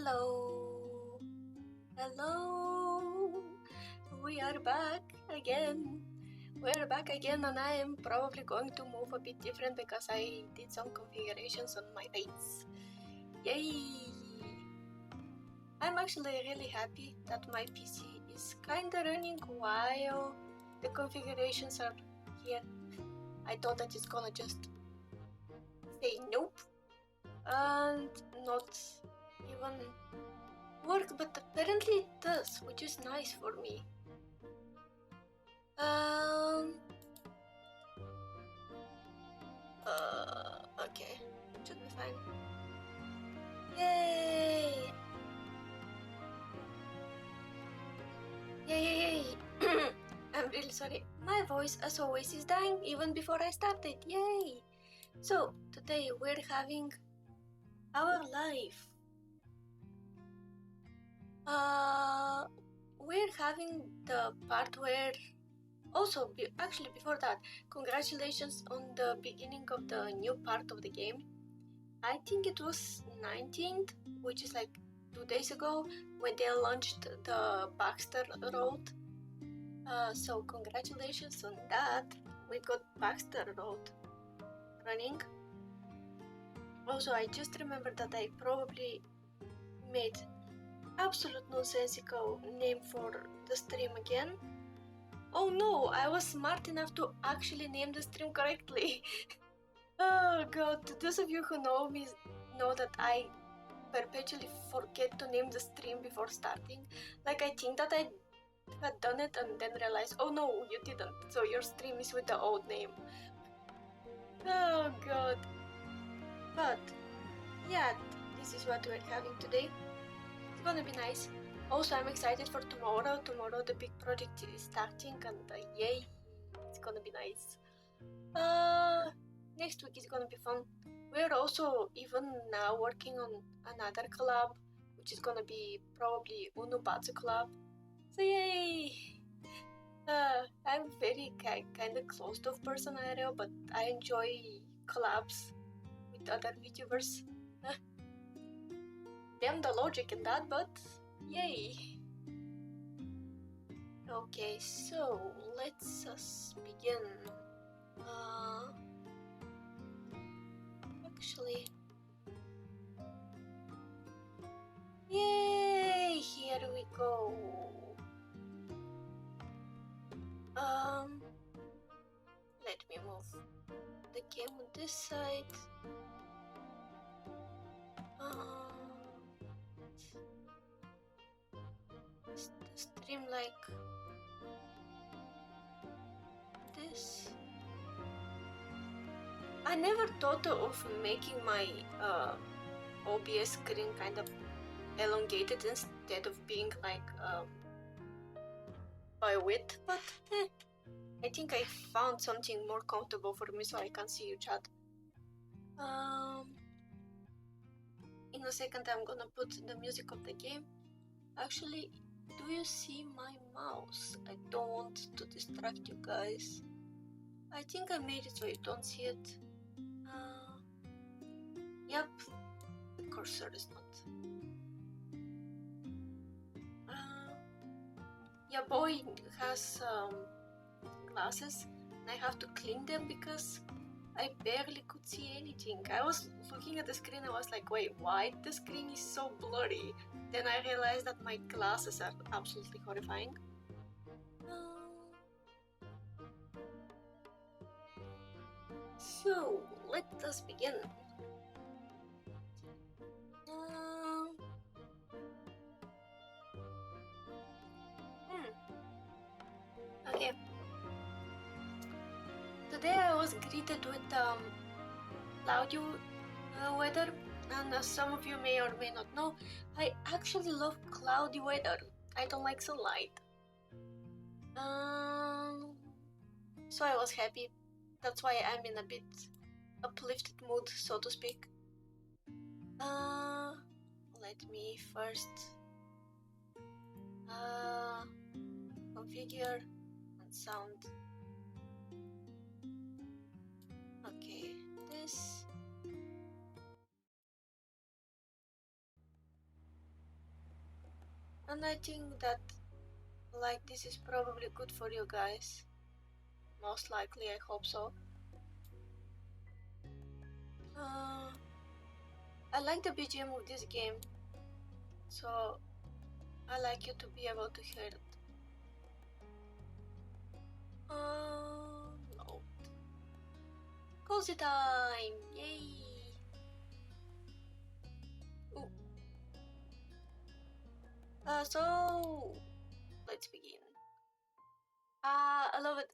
Hello, hello, we are back again. We're back again, and I am probably going to move a bit different because I did some configurations on my dates. Yay! I'm actually really happy that my PC is kinda running while the configurations are here. I thought that it's gonna just say nope and not even work, but apparently it does, which is nice for me. Okay, should be fine. Yay! Yay! I'm really sorry. My voice, as always, is dying even before I started. Yay! So, today we're having our life. We're having the part where also, actually before that, congratulations on the beginning of the new part of the game. I think it was 19th, which is like 2 days ago, when they launched the Baxter Road. So congratulations on that. We got Baxter Road running. Also, I just remembered that I probably made absolute nonsensical name for the stream again. Oh no, I was smart enough to actually name the stream correctly. Oh god, those of you who know me know that I perpetually forget to name the stream before starting. Like, I think that I had done it and then realized, oh no, you didn't, so your stream is with the old name. Oh god. But yeah, this is what we're having today. It's gonna be nice. Also, I'm excited for tomorrow. Tomorrow the big project is starting, and yay, it's gonna be nice. Next week is gonna be fun. We're also even now working on another collab, which is gonna be probably Unubatsu collab. So yay! I'm very kind of closed off person area, but I enjoy collabs with other VTubers. Damn the logic in that, but yay! Okay, so let's us begin. Actually, yay! Here we go. Let me move the game on this side. Is the stream like this? I never thought of making my OBS screen kind of elongated instead of being like by width, but I think I found something more comfortable for me so I can see you, chat. In a second I'm gonna put the music of the game. Actually, do you see my mouse? I don't want to distract you guys. I think I made it so you don't see it. Yep, the cursor is not. Yeah, boy has glasses, and I have to clean them because I barely could see anything. I was looking at the screen, I was like, wait, why the screen is so blurry? Then I realized that my glasses are absolutely horrifying. So, let us begin. Okay. Today I was greeted with cloudy weather, and as some of you may or may not know, I actually love cloudy weather. I don't like sunlight. So I was happy. That's why I'm in a bit uplifted mood, so to speak. Let me first configure and sound. Okay, this. And I think that like this is probably good for you guys. Most likely, I hope so. I like the BGM of this game, so I like you to be able to hear it. No. Cozy time! Yay! Ooh. So let's begin. I love it.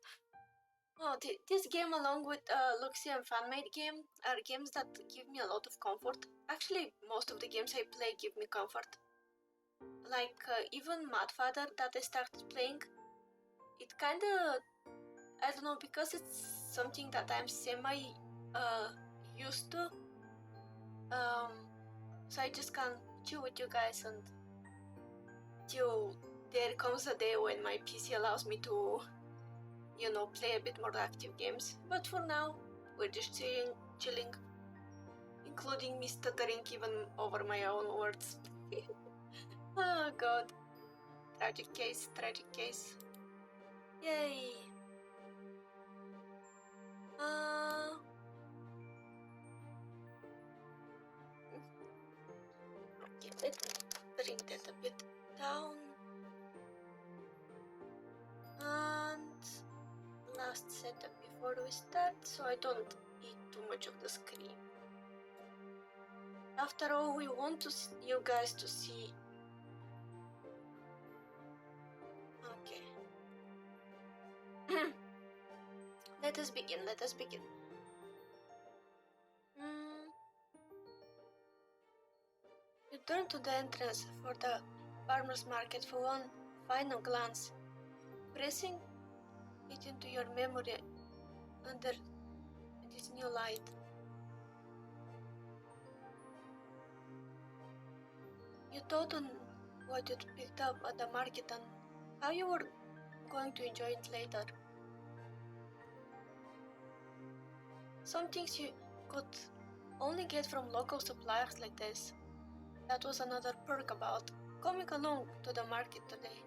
Oh, this game, along with Luxie and Fanmade game, are games that give me a lot of comfort. Actually, most of the games I play give me comfort. Like even Madfather that I started playing, it kinda, I don't know, because it's something that I'm semi used to. So I just can chill with you guys and till there comes a day when my PC allows me to, you know, play a bit more active games. But for now, we're just chilling, including me stuttering even over my own words. Oh god. Tragic case, tragic case. Yay. Okay, let me bring that a bit down. And last setup before we start, so I don't eat too much of the screen. After all, we want you guys to see. Okay. Let us begin, let us begin. You turn to the entrance for the farmer's market for one final glance, pressing it into your memory under this new light. You thought on what you'd picked up at the market and how you were going to enjoy it later. Some things you could only get from local suppliers like this. That was another perk about coming along to the market today.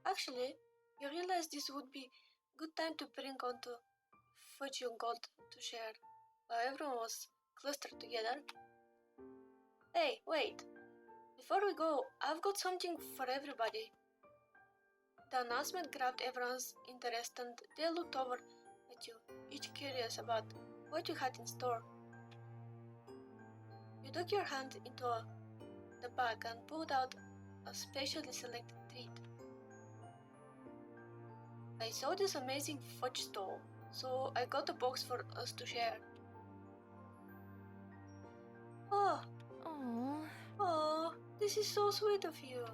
Actually, you realized this would be a good time to bring onto fudge you got to share, while everyone was clustered together. Hey, wait! Before we go, I've got something for everybody. The announcement grabbed everyone's interest and they looked over at you, each curious about what you had in store. You dug your hand into the bag and pulled out a specially selected treat. I saw this amazing fudge stall, so I got a box for us to share. Oh, this is so sweet of you.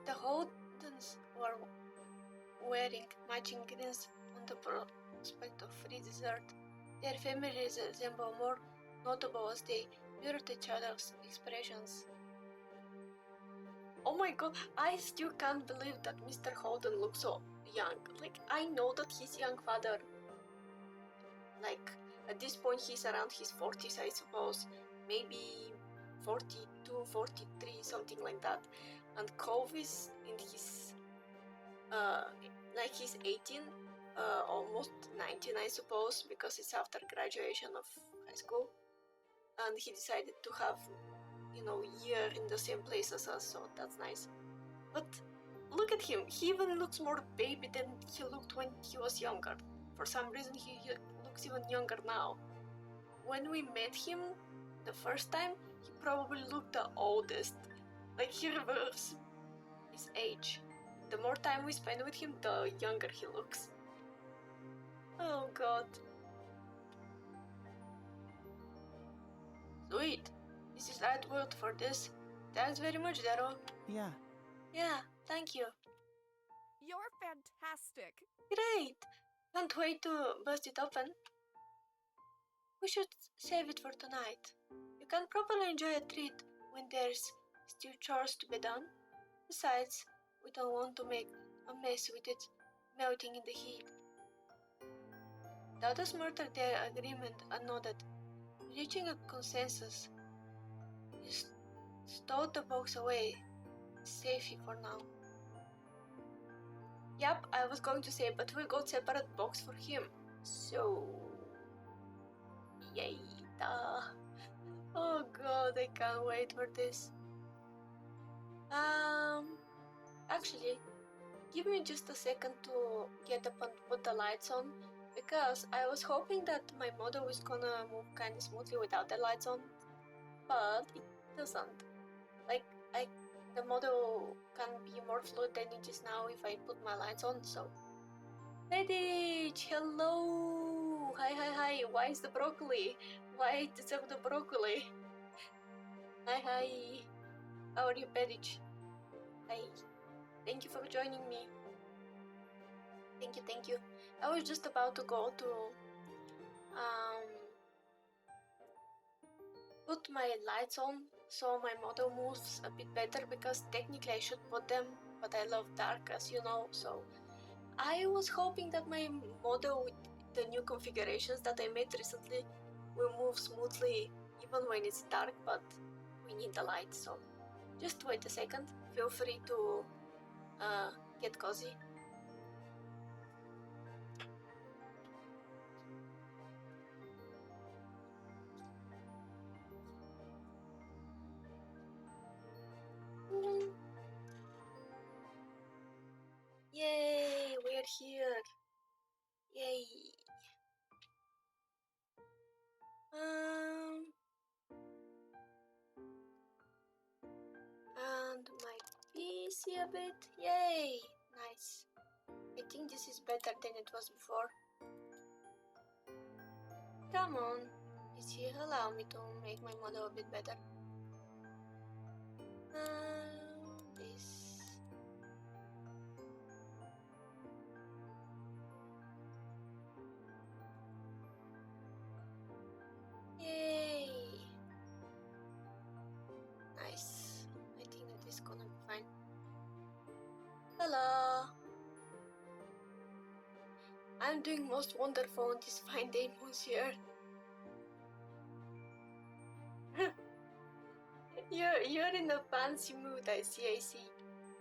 The Holdens were wearing matching grins on the prospect of free dessert. Their families resembled more notable as they mirrored each other's expressions. Oh my god, I still can't believe that Mr. Holden looks so young. Like, I know that he's young father. Like, at this point he's around his 40s, I suppose. Maybe 42, 43, something like that. And Cove is in his, like he's 18, almost 19, I suppose, because it's after graduation of high school. And he decided to have, you know, year in the same place as us, so that's nice. But look at him, he even looks more baby than he looked when he was younger. For some reason he looks even younger now. When we met him the first time, he probably looked the oldest. Like, he reversed his age. The more time we spend with him, the younger he looks. Oh god. Sweet. This is right word for this. Thanks very much, Darrow. Yeah, thank you. You're fantastic. Great. Can't wait to bust it open. We should save it for tonight. You can properly enjoy a treat when there's still chores to be done. Besides, we don't want to make a mess with it melting in the heat. The others muttered their agreement and nodded, reaching a consensus. You throw the box away safely for now. Yep, I was going to say, but we got separate box for him. So, yay! Oh god, I can't wait for this. Actually, give me just a second to get up and put the lights on, because I was hoping that my model is gonna move kinda smoothly without the lights on, but it doesn't. Like, the model can be more fluid than it is now if I put my lights on, so. Edich, hello! Hi, why is the broccoli? Why deserve the broccoli? Hi, how are you, Pedich? Hi, thank you for joining me. Thank you. I was just about to go to put my lights on so my model moves a bit better, because technically I should put them, but I love dark, as you know, so I was hoping that my model with the new configurations that I made recently will move smoothly even when it's dark, but we need the light, so just wait a second. Feel free to get cozy. Yay, we're here. Yay. And my PC a bit. Yay, nice. I think this is better than it was before. Come on, PC, allow me to make my model a bit better. This. Yay! Nice. I think that is gonna be fine. Hello! I'm doing most wonderful on this fine day, monsieur. You're in a fancy mood, I see.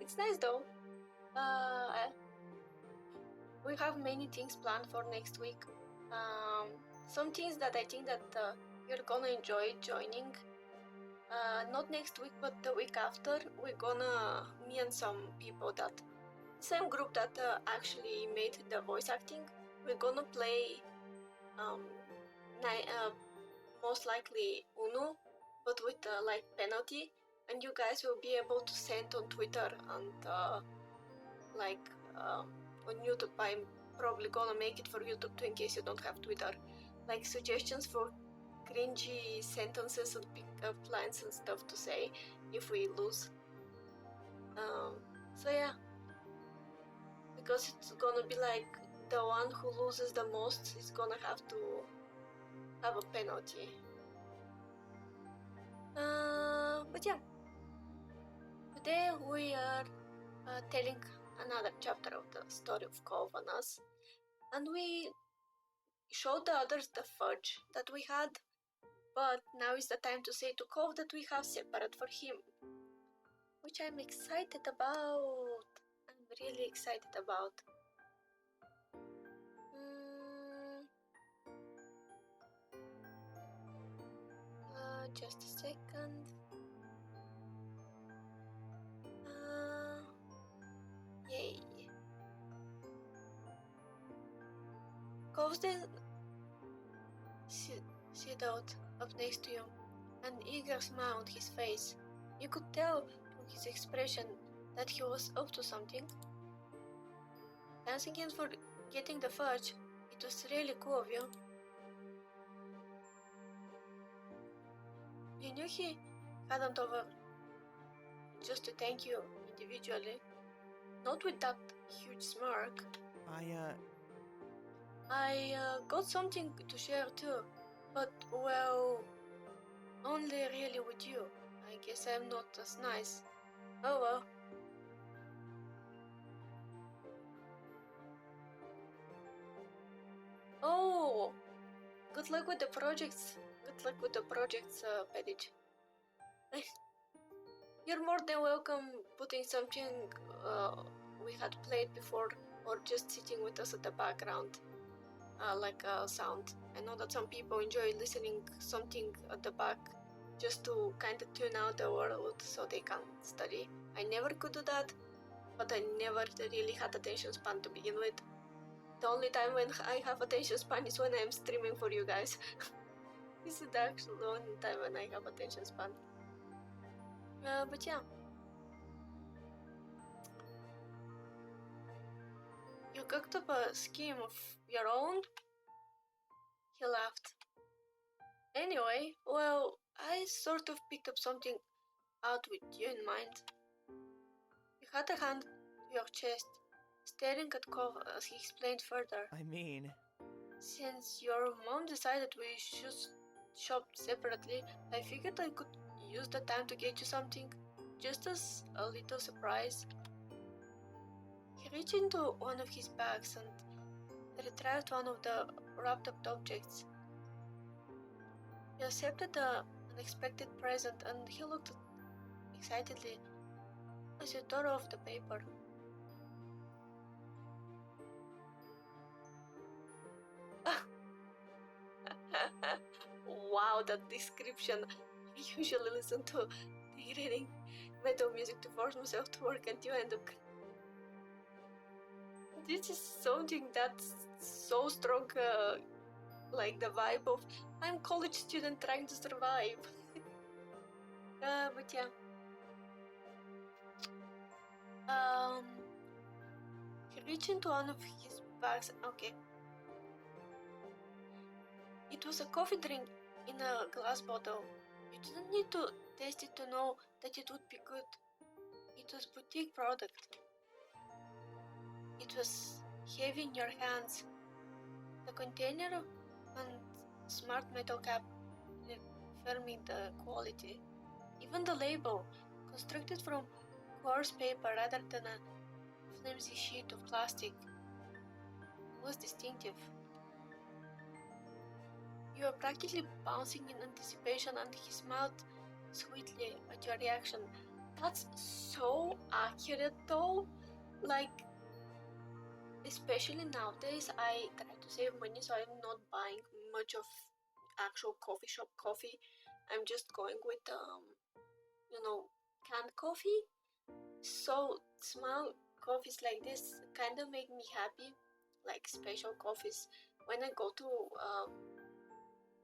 It's nice though. We have many things planned for next week. Some things that I think that you're gonna enjoy joining. Not next week, but the week after, me and some people that, same group that actually made the voice acting, we're gonna play most likely Uno, but with like penalty, and you guys will be able to send on Twitter and on YouTube. I'm probably gonna make it for YouTube too, in case you don't have Twitter, like suggestions for cringy sentences and pick-up lines and stuff to say if we lose. So yeah, because it's gonna be like the one who loses the most is gonna have to have a penalty. But yeah, today we are telling another chapter of the story of Cove and us, and we showed the others the fudge that we had, but now is the time to say to Cove that we have separate for him, which I'm excited about. I'm really excited about. Just a second. Yay. Cove then sit out up next to you, an eager smile on his face. You could tell from his expression that he was up to something. Thanks again for getting the fudge. It was really cool of you. You knew he hadn't over just to thank you individually. Not with that huge smirk. I got something to share too, but well, only really with you. I guess I'm not as nice. Oh well. Oh, good luck with the projects. Good luck with the projects, Pedich. You're more than welcome putting something we had played before, or just sitting with us at the background, like a sound. I know that some people enjoy listening something at the back just to kind of tune out the world so they can study. I never could do that, but I never really had attention span to begin with. The only time when I have attention span is when I'm streaming for you guys. This is the actual only time when I have attention span. But yeah. You cooked up a scheme of your own? He laughed. Anyway, well, I sort of picked up something out with you in mind. You had a hand to your chest, staring at Cove as he explained further. I mean... Since your mom decided we should shop separately, I figured I could use the time to get you something, just as a little surprise. He reached into one of his bags and retrieved one of the wrapped up objects. He accepted the unexpected present and he looked excitedly as he tore off the paper. Wow, that description. I usually listen to reading metal music to force myself to work until I end up. This is something that's so strong, like the vibe of I'm college student trying to survive. But yeah. He reached into one of his bags. Okay. It was a coffee drink in a glass bottle. You didn't need to taste it to know that it would be good. It was boutique product. It was heavy in your hands. The container and smart metal cap confirming the quality. Even the label, constructed from coarse paper rather than a flimsy sheet of plastic, was distinctive. You were practically bouncing in anticipation, and he smiled sweetly at your reaction. That's so accurate though. Like, especially nowadays, I try to save money, so I'm not buying much of actual coffee shop coffee. I'm just going with canned coffee. So small coffees like this kind of make me happy, like special coffees. When I go to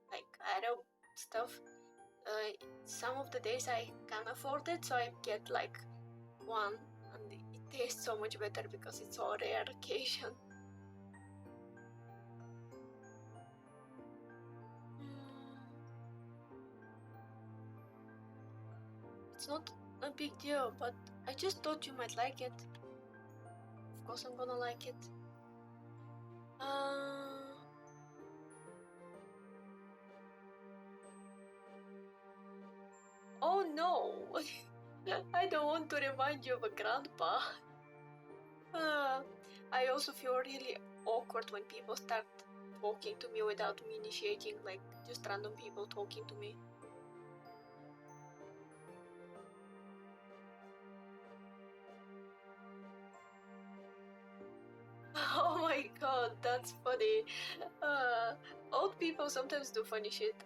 like Arab stuff, some of the days I can afford it, so I get like one, and it tastes so much better because it's a rare occasion. It's not a big deal, but I just thought you might like it. Of course I'm gonna like it. Oh no! I don't want to remind you of a grandpa. I also feel really awkward when people start talking to me without me initiating, like just random people talking to me. Oh my god, that's funny. Old people sometimes do funny shit.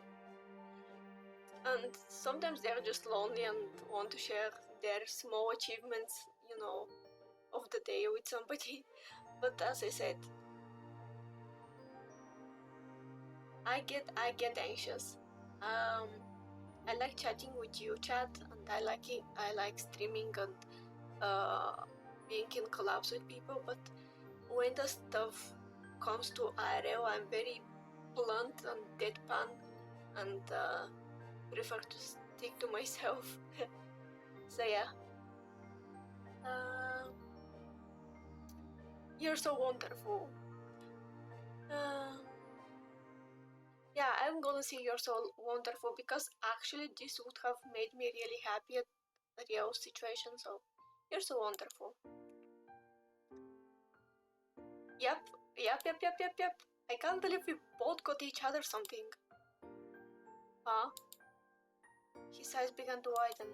And sometimes they're just lonely and want to share their small achievements, of the day with somebody. But as I said, I get anxious. I like chatting with you, chat, and I like streaming and being in collabs with people. But when the stuff comes to IRL, I'm very blunt and deadpan, and prefer to stick to myself. So yeah. You're so wonderful. Yeah, I'm gonna say you're so wonderful because actually this would have made me really happy at a real situation, so you're so wonderful. Yep. I can't believe we both got each other something. Huh? His eyes began to widen.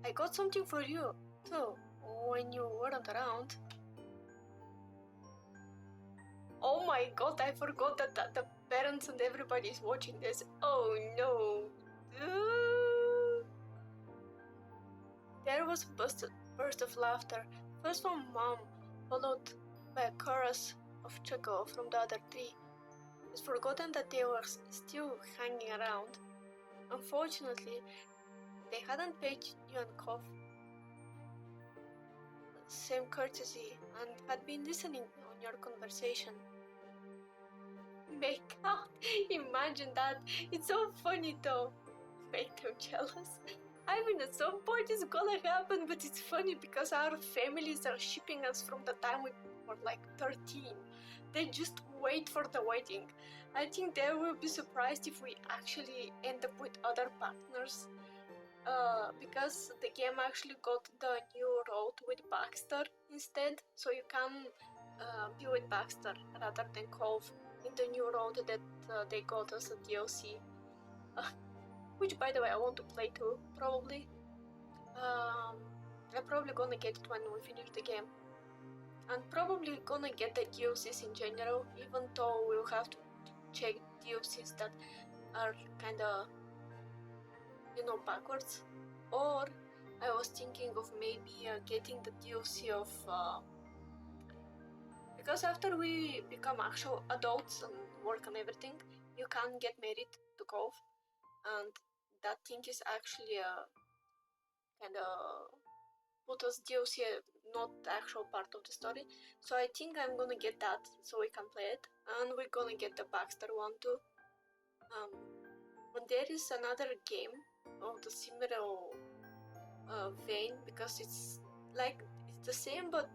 I got something for you, too, when you weren't around. Oh my god, I forgot that the parents and everybody is watching this. Oh no. There was a burst of laughter, first from Mom, followed by a chorus of chuckle from the other three. It's forgotten that they were still hanging around. Unfortunately, they hadn't paid you and Cove same courtesy and had been listening on your conversation. Make out! Imagine that! It's so funny though. Make them jealous. I mean, at some point it's gonna happen, but it's funny because our families are shipping us from the time we were like 13. They just wait for the wedding. I think they will be surprised if we actually end up with other partners. Because the game actually got the new road with Baxter instead, so you can be with Baxter rather than Cove in the new road that they got as a DLC. Which, by the way, I want to play too, probably. I'm probably gonna get it when we finish the game. I'm probably gonna get the DLCs in general, even though we'll have to check DLCs that are kinda, backwards. Or I was thinking of maybe getting the DLC of because after we become actual adults and work on everything, you can get married to Cove, and that thing is actually kind of put as DLC, not the actual part of the story. So I think I'm gonna get that so we can play it, and we're gonna get the Baxter one too. And there is another game of the similar vein, because it's the same, but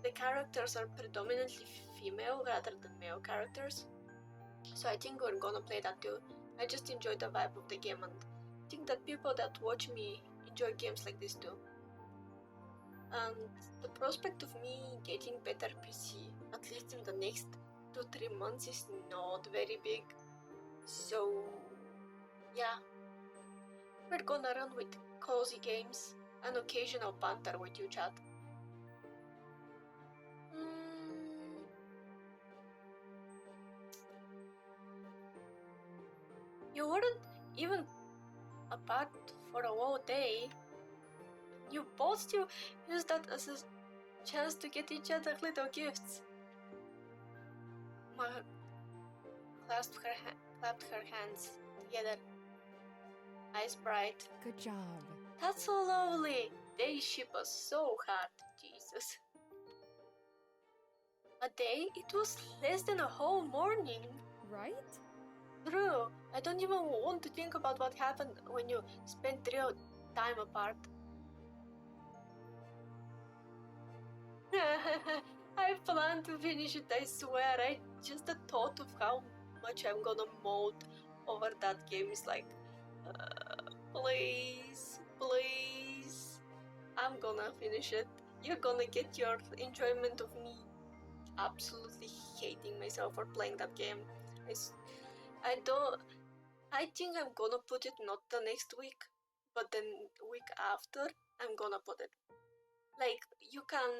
the characters are predominantly female rather than male characters. So I think we're gonna play that too. I just enjoy the vibe of the game, and I think that people that watch me enjoy games like this too. And the prospect of me getting better PC, at least in the next 2-3 months, is not very big. So yeah, we're gonna run with cozy games, an occasional banter with you, chat. You weren't even apart for a whole day. You both still used that as a chance to get each other little gifts. Ma clapped her hands together, eyes bright. Good job. That's so lovely. They ship us so hard, Jesus. A day? It was less than a whole morning. Right? True. I don't even want to think about what happened when you spent real time apart. I plan to finish it, I swear. Just the thought of how much I'm gonna mold over that game is like, please, please. I'm gonna finish it. You're gonna get your enjoyment of me absolutely hating myself for playing that game. I think I'm gonna put it not the next week, but the week after, I'm gonna put it. Like, you can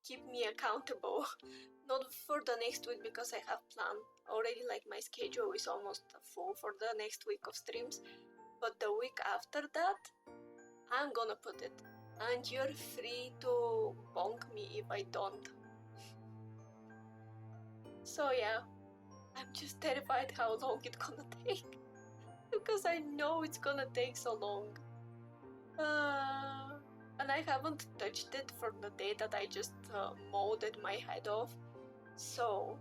keep me accountable. Not for the next week because I have planned already, like my schedule is almost full for the next week of streams. But the week after that, I'm gonna put it. And you're free to bonk me if I don't. So yeah, I'm just terrified how long it's gonna take. Because I know it's gonna take so long. And I haven't touched it from the day that I just molded my head off. So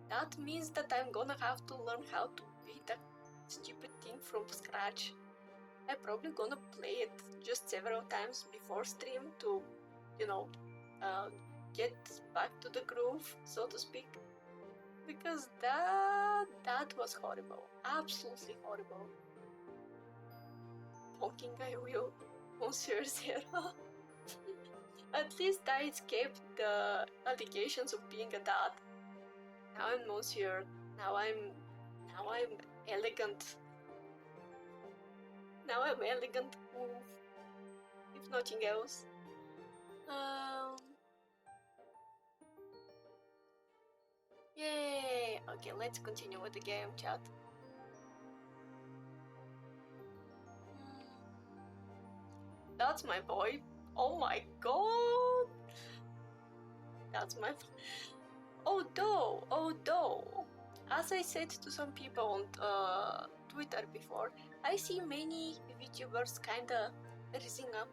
that means that I'm gonna have to learn how to beat that stupid thing from scratch. I'm probably gonna play it just several times before stream to, get back to the groove, so to speak. Because that was horrible. Absolutely horrible. Honking I will, Monsieur Zero. At least I escaped the allegations of being a dad. Now I'm Monsieur. Now I'm elegant. Now I'm elegant. Oof. if nothing else. Yay! Okay, let's continue with the game, chat. That's my boy. Oh my god! That's my... Although, as I said to some people on Twitter before, I see many VTubers kinda raising up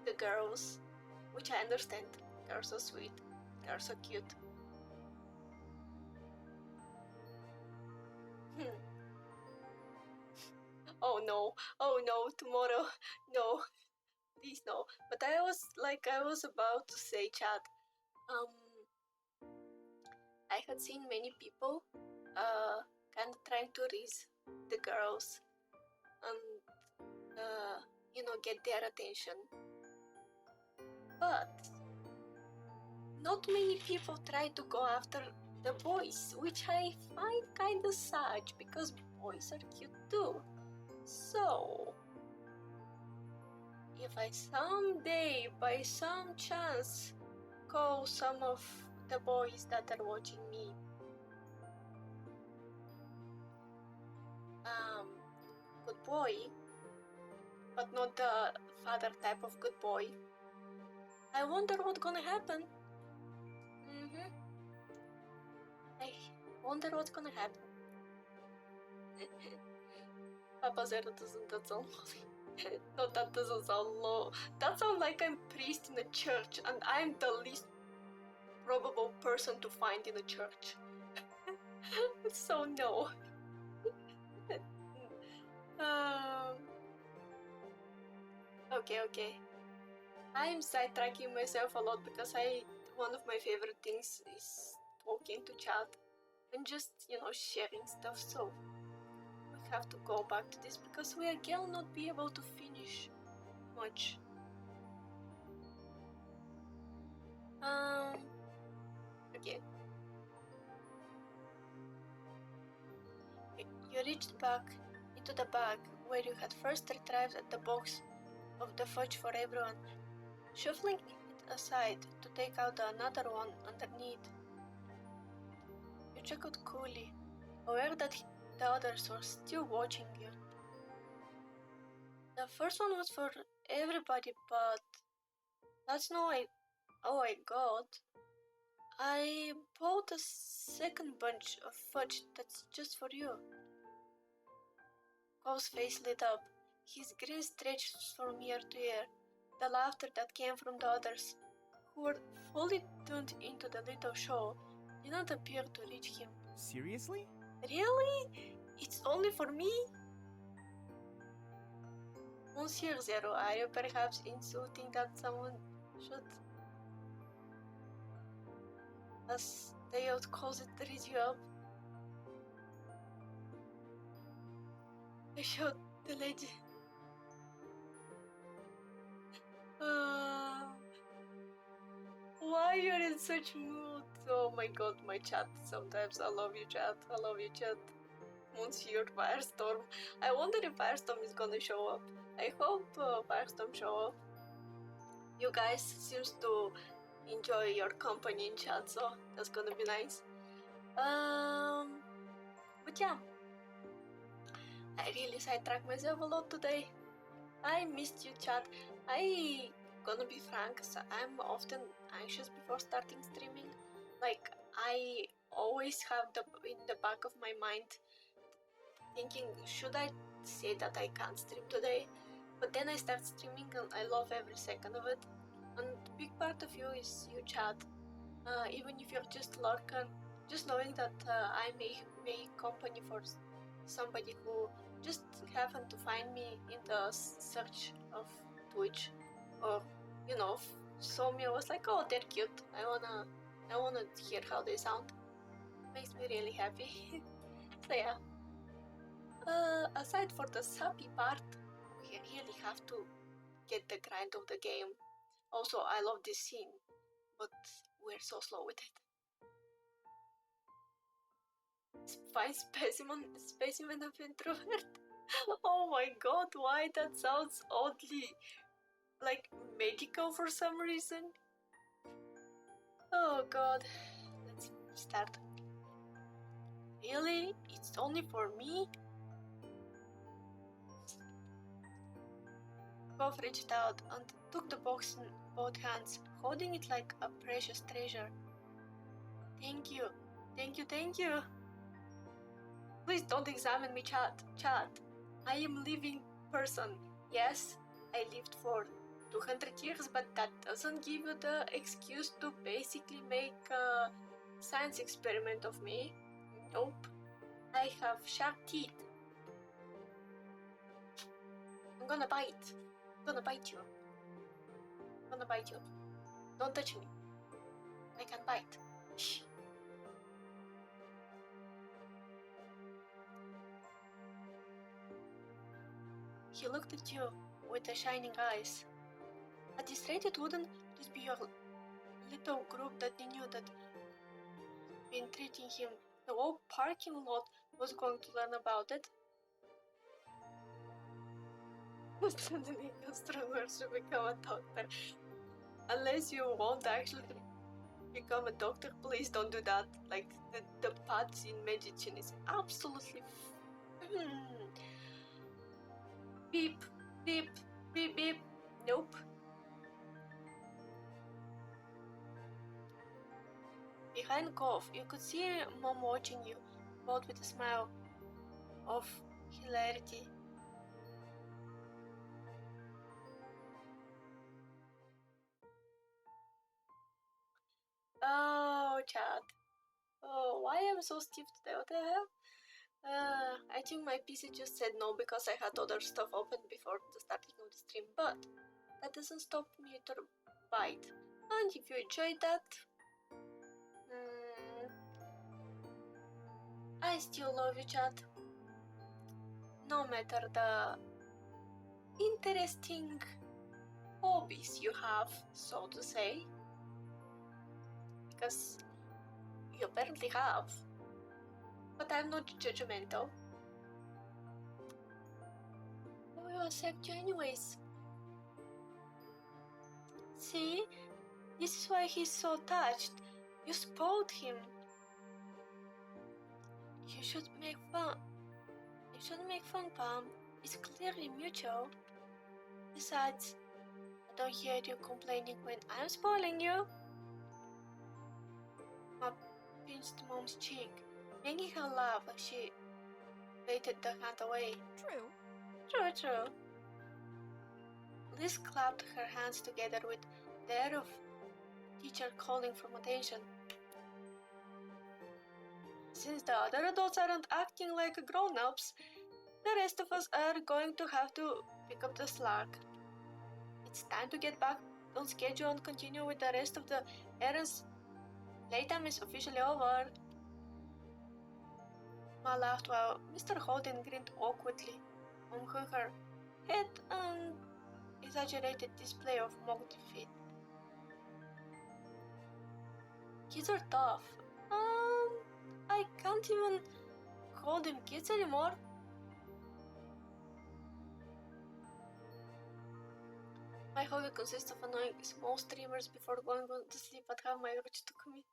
the girls, which I understand. They're so sweet, they're so cute. Oh no, tomorrow, no, please no. But I was about to say, chat, I had seen many people kind of trying to raise the girls and get their attention, but not many people try to go after the boys, which I find kind of sad because boys are cute too. So if I someday by some chance call some of the boys that are watching me good boy, but not the father type of good boy, I wonder what's gonna happen. I wonder what's gonna happen. Papa Zero that sound low. No, that doesn't sound low. That sounds like I'm a priest in a church and I'm the least probable person to find in a church. So no. Okay. I'm sidetracking myself a lot because one of my favorite things is talking to chat and just, sharing stuff. So we have to go back to this because we again not be able to finish much. Okay. You reached back into the bag where you had first retrieved the box of the fudge for everyone, shuffling it aside to take out another one underneath. You chuckled coolly, aware that the others were still watching you. The first one was for everybody, but that's not all I got. I bought a second bunch of fudge that's just for you. Cole's face lit up. His grin stretched from ear to ear. The laughter that came from the others, who were fully tuned into the little show, did not appear to reach him. Seriously? Really? It's only for me? Monsieur Zero, are you perhaps insulting that someone should, as the youth calls it, raise you up? I showed the lady. Why you're in such mood? Oh my god, my chat. Sometimes I love you, chat. I love you, chat. Monsieur Firestorm. I wonder if Firestorm is gonna show up. I hope Firestorm show up. You guys seems to enjoy your company in chat, so that's gonna be nice. But yeah, I really sidetracked myself a lot today. I missed you, chat. I gonna be frank, so I'm often anxious before starting streaming. Like, I always have in the back of my mind thinking, should I say that I can't stream today? But then I start streaming and I love every second of it. And a big part of you is you, chat. Even if you're just lurker, just knowing that I may make company for somebody who just happened to find me in the search of Twitch, or saw me. I was like, oh, they're cute. I wanna hear how they sound. Makes me really happy. So yeah. Aside for the sappy part, we really have to get the grind of the game. Also, I love this scene, but we're so slow with it. Fine specimen of introvert. Oh my god, why that sounds oddly like medical for some reason. Oh god, let's start. Really? It's only for me? Cove reached out and took the box in both hands, holding it like a precious treasure. Thank you. Thank you, thank you. Please don't examine me, chat. I am a living person. Yes, I lived for 200 years, but that doesn't give you the excuse to basically make a science experiment of me. Nope. I have sharp teeth. I'm gonna bite. I'm gonna bite you. I'm gonna bite you. Don't touch me. I can bite. Shh. He looked at you with the shining eyes. At this rate, it wouldn't just be your little group that knew that been treating him. The whole parking lot was going to learn about it. Suddenly, customers should become a doctor. Unless you want actually to become a doctor, please don't do that. Like, the paths in medicine is absolutely beep, beep, beep, beep. Nope. Behind Cove, you could see Mom watching you, both with a smile of hilarity. Oh, chat. Oh, why am I so stiff today? What the hell? I think my PC just said no because I had other stuff open before the starting of the stream, but that doesn't stop me to bite. And if you enjoyed that, I still love you, chat. No matter the interesting hobbies you have, so to say, because you apparently have, but I'm not judgmental. I will accept you anyways. See? This is why he's so touched. You spoiled him. You should make fun. You shouldn't make fun, Pam. It's clearly mutual. Besides, I don't hear you complaining when I'm spoiling you. Ma pinched Mom's cheek, making her laugh as she baited the hand away. True. Liz clapped her hands together with the air of a teacher calling for attention. Since the other adults aren't acting like grown-ups, the rest of us are going to have to pick up the slack. It's time to get back on schedule and continue with the rest of the errands. Playtime is officially over. Ma laughed while Mr. Holden grinned awkwardly, unhung her head an exaggerated display of mock defeat. Kids are tough. I can't even call them kids anymore. My hobby consists of annoying small streamers before going to sleep and have my urge to commit.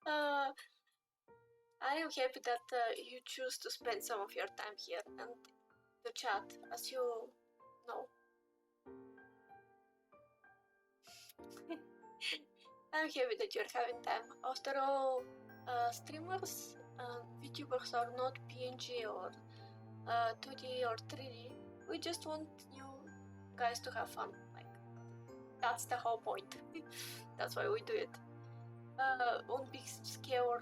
I am happy that you choose to spend some of your time here and to chat, as you know. I'm happy that you're having time. After all, streamers and Vtubers are not PNG or 2D or 3D. We just want you guys to have fun. Like, that's the whole point. That's why we do it. On big scale or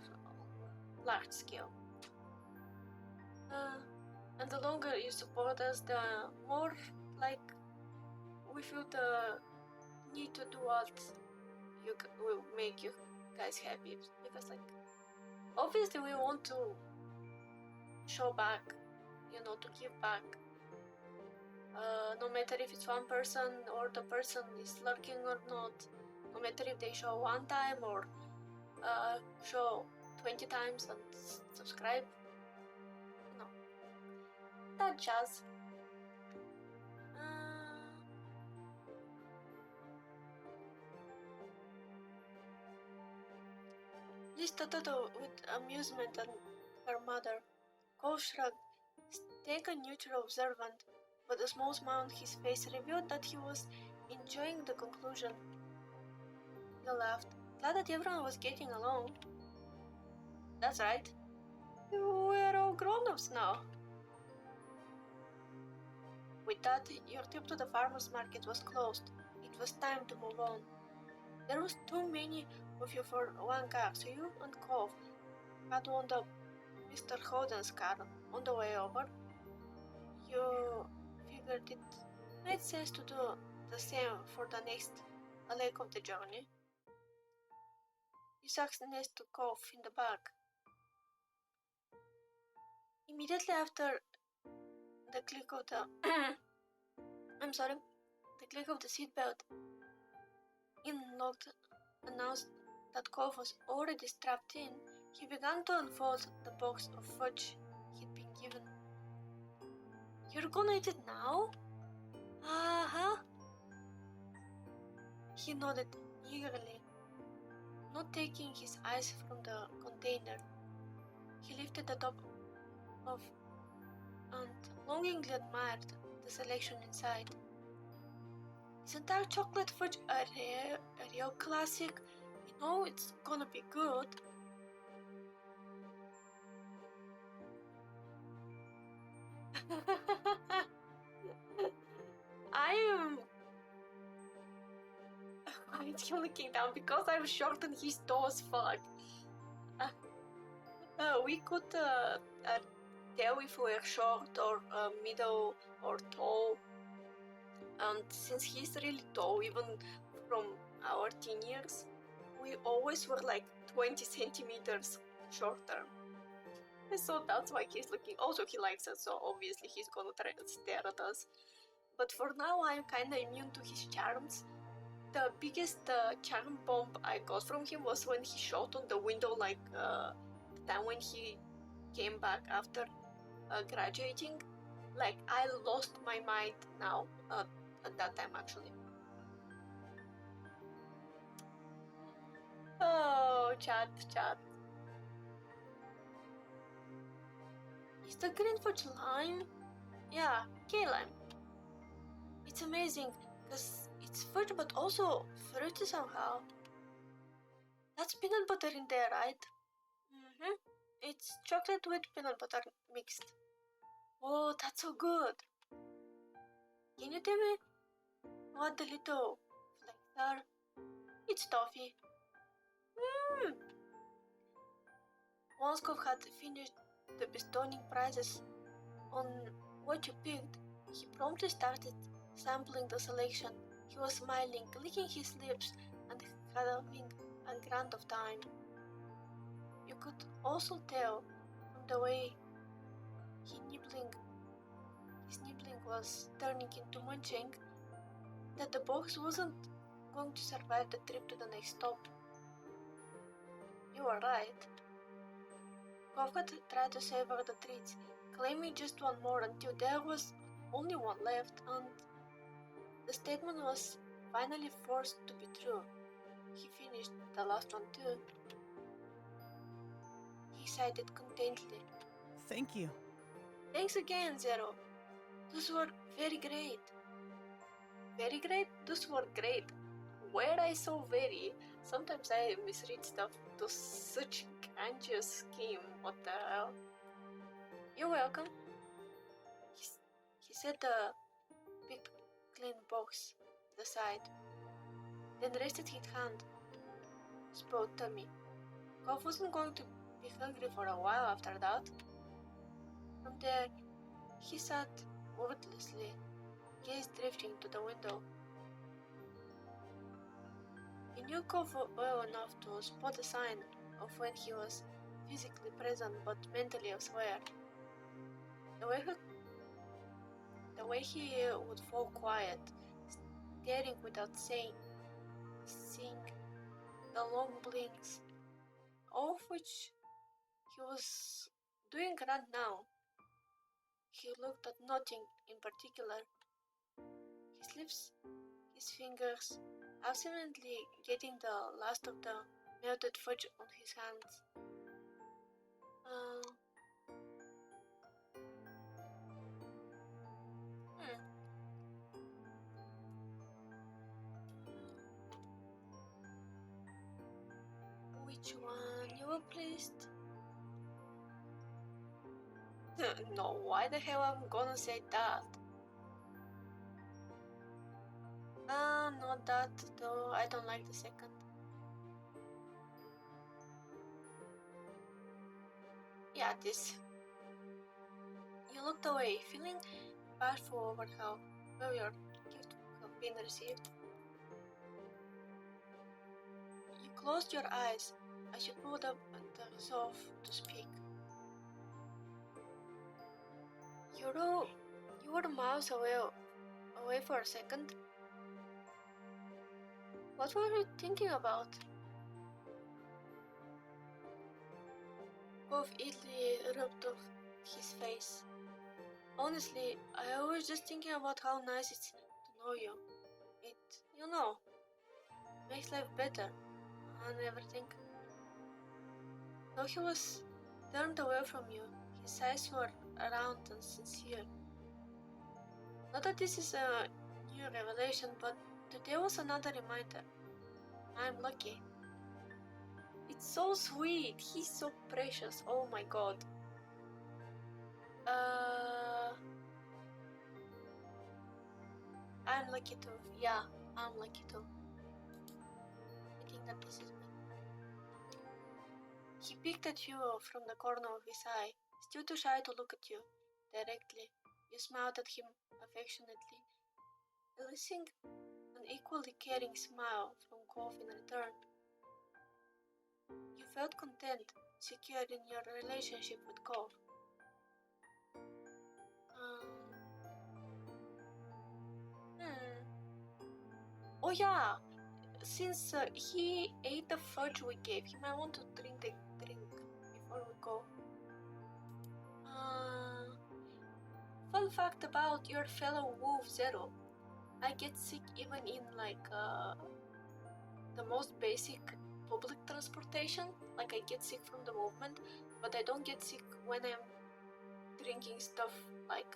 large scale. And the longer you support us, the more like we feel the need to do what will make you guys happy, because like obviously we want to show back, to give back, no matter if it's one person or the person is lurking or not, no matter if they show one time or show 20 times and subscribe, that jazz. at Toto with amusement and her mother. Cove shrugged, staying a neutral observant, but a small smile on his face revealed that he was enjoying the conclusion. He laughed, glad that everyone was getting along. That's right. We're all grown-ups now. With that, your trip to the farmer's market was closed. It was time to move on. There was too many of you for one car, so you and Cove had wound up Mr. Holden's car on the way over. You figured it made sense to do the same for the next leg of the journey. You sat next to Cove in the back. Immediately after the click of the the click of the seatbelt unlocked announced that Cove was already strapped in. He began to unfold the box of fudge he'd been given. You're gonna eat it now? Uh-huh. He nodded eagerly, not taking his eyes from the container. He lifted the top off and longingly admired the selection inside. Isn't our chocolate fudge a real classic? You know it's gonna be good. I am quietly looking down because I'm short and he's tall as fuck. We could tell if we're short or middle or tall. And since he's really tall, even from our teen years, we always were like 20 centimeters shorter. So that's why he's looking. Also, he likes us, so obviously he's gonna try to stare at us. But for now, I'm kinda immune to his charms. The biggest charm bomb I got from him was when he shot on the window, like the time when he came back after graduating. Like, I lost my mind now at that time, actually. Oh, chat. Is the green fudge lime? Yeah, key lime. It's amazing, because it's fudge but also fruity somehow. That's peanut butter in there, right? Mm-hmm. It's chocolate with peanut butter mixed. Oh, that's so good. Can you tell me what the little flakes are? It's toffee. Mmm. Once Cove had finished the bestowing prizes on what you picked, he promptly started sampling the selection. He was smiling, licking his lips, and having a grand of time. You could also tell from the way his nibbling was turning into munching, that the box wasn't going to survive the trip to the next stop. You were right. Cove tried to savor the treats, claiming just one more until there was only one left, and the statement was finally forced to be true. He finished the last one too. He sighed contentedly. Thank you. Thanks again, Zero. Those were very great. Very great? Those were great. Where I saw very, sometimes I misread stuff to such grandiose scheme. What the hell? You're welcome. He set the big clean box to the side, then rested his hand. Spoiled tummy. Cove wasn't going to be hungry for a while after that. From there, he sat wordlessly, gaze drifting to the window. He knew Cove well enough to spot a sign of when he was physically present but mentally elsewhere. The way he would fall quiet, staring without seeing, the long blinks, all of which he was doing right now. He looked at nothing in particular. His lips, his fingers, absently getting the last of the melted fudge on his hands. Which one you were pleased? No, why the hell I'm gonna say that? Not that though, I don't like the second. Yeah, this. You looked away, feeling bashful over how well your gift would have been received. You closed your eyes as you pulled up the resolve to speak. You were miles away for a second. What were you thinking about? Cove easily rubbed off his face. Honestly, I was just thinking about how nice it's to know you. It, makes life better and everything. Though he was turned away from you, his eyes were round and sincere. Not that this is a new revelation, but today was another reminder. I'm lucky. It's so sweet. He's so precious. Oh my god. I'm lucky too. Yeah, I'm lucky too. I think that this is me. He peeked at you from the corner of his eye, still too shy to look at you directly. You smiled at him affectionately, eliciting an equally caring smile from Cove in return. You felt content, secure in your relationship with Cove. Oh yeah, since he ate the fudge we gave him, I want to drink the drink before we go. Fun fact about your fellow wolf Zero. I get sick even in the most basic public transportation. Like I get sick from the movement, but I don't get sick when I'm drinking stuff. Like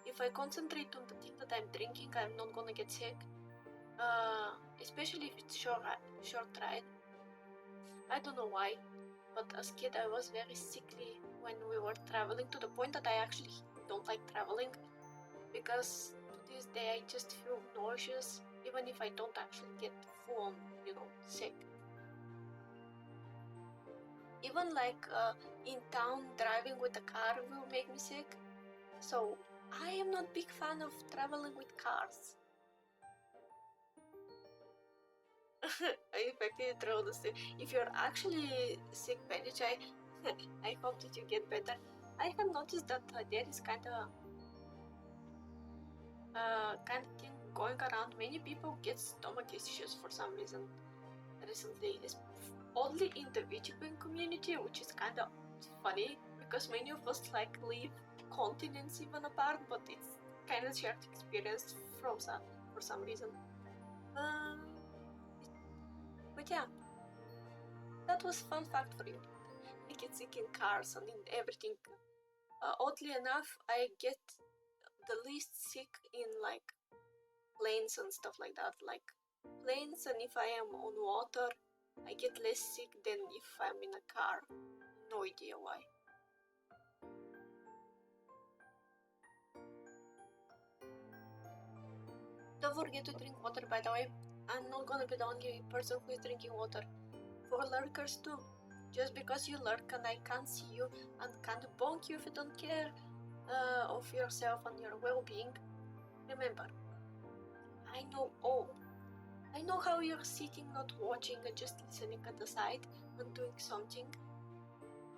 if I concentrate on the thing that I'm drinking, I'm not gonna get sick. Especially if it's short ride. I don't know why, but as kid I was very sickly when we were traveling, to the point that I actually don't like traveling, because to this day I just feel nauseous even if I don't actually get full on, sick. Even in town driving with a car will make me sick. So I am not big fan of traveling with cars. If I can throw this, if you're actually sick, Benich, I hope that you get better. I have noticed that there is kind of thing going around. Many people get stomach issues for some reason recently. It's oddly in the Vtuber community, which is kind of funny because many of us live continents even apart, but it's kind of shared experience for some reason. But yeah, that was fun fact for you. I get sick in cars and in everything. Oddly enough, I get the least sick in planes and stuff like that. Like planes, and if I am on water, I get less sick than if I'm in a car. No idea why. Don't forget to drink water, by the way. I'm not gonna be the only person who is drinking water. For lurkers too. Just because you lurk and I can't see you and can't bonk you if you don't care of yourself and your well-being, remember, I know how you're sitting, not watching and just listening at the side and doing something,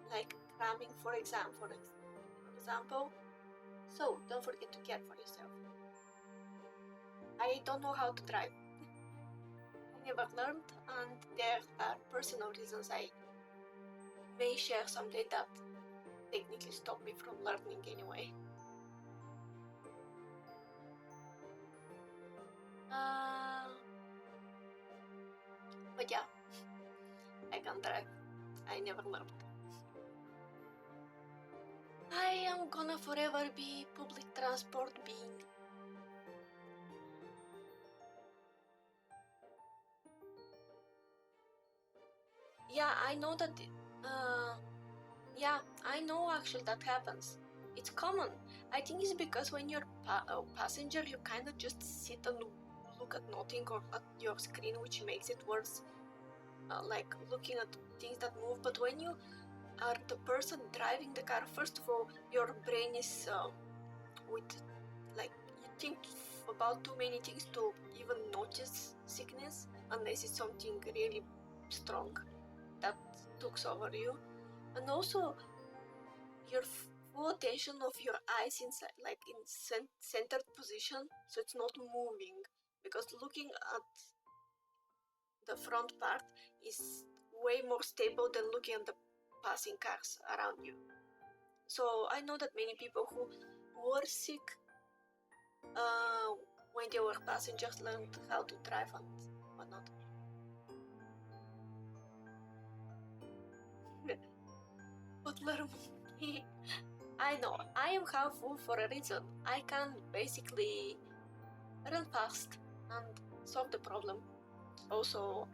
like cramming for exam, for example. So don't forget to care for yourself. I don't know how to drive. I never learned, and there are personal reasons I may share someday that technically stop me from learning anyway. But yeah, can drive. I never learned. I am gonna forever be public transport being. Yeah, I know that. Yeah, I know actually that happens. It's common. I think it's because when you're a passenger, you kind of just sit and look at nothing or at your screen, which makes it worse. Like looking at things that move. But when you are the person driving the car, first of all, your brain is with like you think about too many things to even notice sickness, unless it's something really strong that takes over you. And also your full attention of your eyes inside, like in centered position, so it's not moving, because looking at the front part is way more stable than looking at the passing cars around you. So I know that many people who were sick when they were passengers learned how to drive and whatnot. Butler, I know, I am helpful for a reason. I can basically run fast and solve the problem. Also,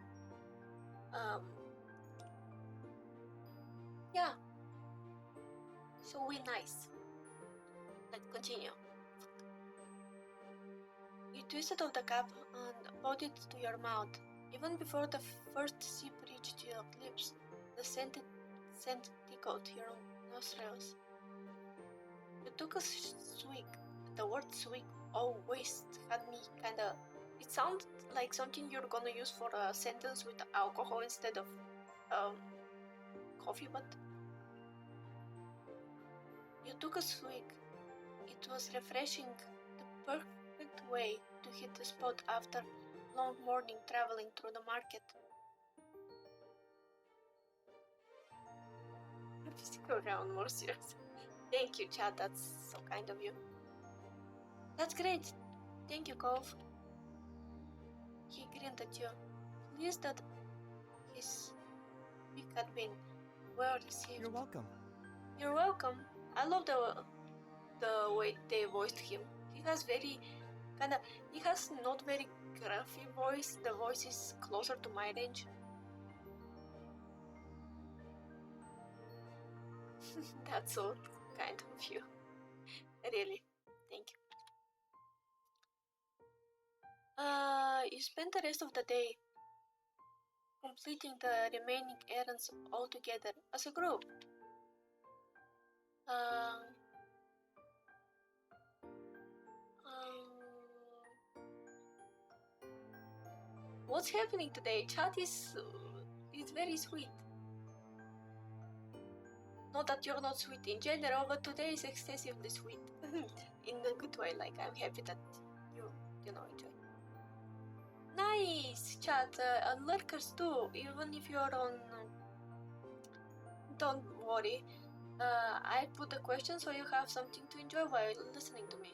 yeah, so we nice. Let's continue. You twisted off the cap and poured it to your mouth. Even before the first sip reached your lips, the scent tickled your nostrils. You took a swig. The word swig always had me kinda. It sounded like something you're gonna use for a sentence with alcohol instead of coffee, but you took a swig. It was refreshing, the perfect way to hit the spot after long morning traveling through the market. Physical round, more serious. Thank you, Chad. That's so kind of you. That's great. Thank you, Cove. He grinned at you, pleased that his speak had been well received. You're welcome. You're welcome. I love the way they voiced him. He has not very gruffy voice. The voice is closer to my range. That's so kind of you. Really. Thank you. You spent the rest of the day completing the remaining errands all together as a group. What's happening today? Chat is very sweet. Not that you're not sweet in general, but today is excessively sweet. In a good way, like I'm happy that you enjoy. Nice, chat, and lurkers too, even if you're on... Don't worry, I put the question so you have something to enjoy while listening to me.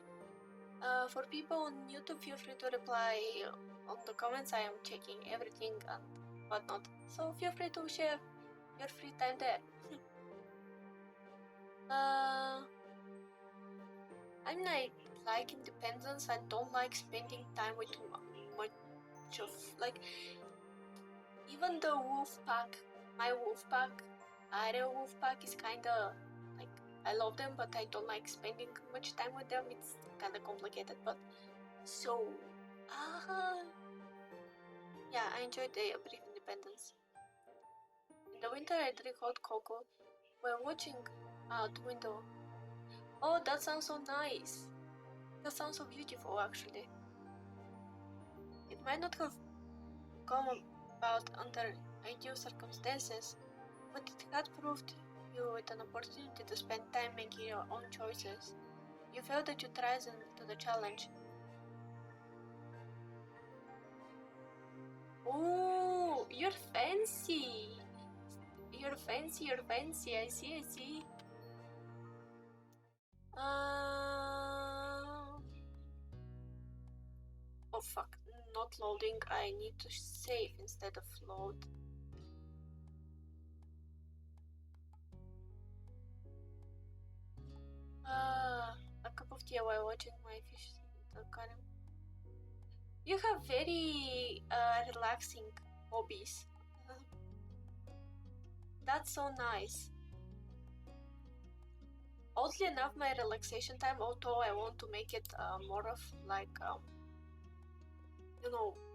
For people on YouTube, feel free to reply on the comments. I am checking everything and whatnot, so feel free to share your free time there. I'm like independence. I don't like spending time with much of like even the wolf pack. My wolf pack, Ariel wolf pack is kinda like I love them, but I don't like spending much time with them. It's kinda complicated, but so yeah, I enjoyed the brief independence. In the winter, I drink hot cocoa while watching out the window. Oh, that sounds so nice. That sounds so beautiful, actually. It might not have come about under ideal circumstances, but it had proved you with an opportunity to spend time making your own choices. You felt that you risen to the challenge. Oh, you're fancy! You're fancy, I see. Oh fuck, not loading. I need to save instead of load. A cup of tea while watching my fish in the aquarium. You have very relaxing hobbies. That's so nice. Oddly enough, my relaxation time, although I want to make it more of like,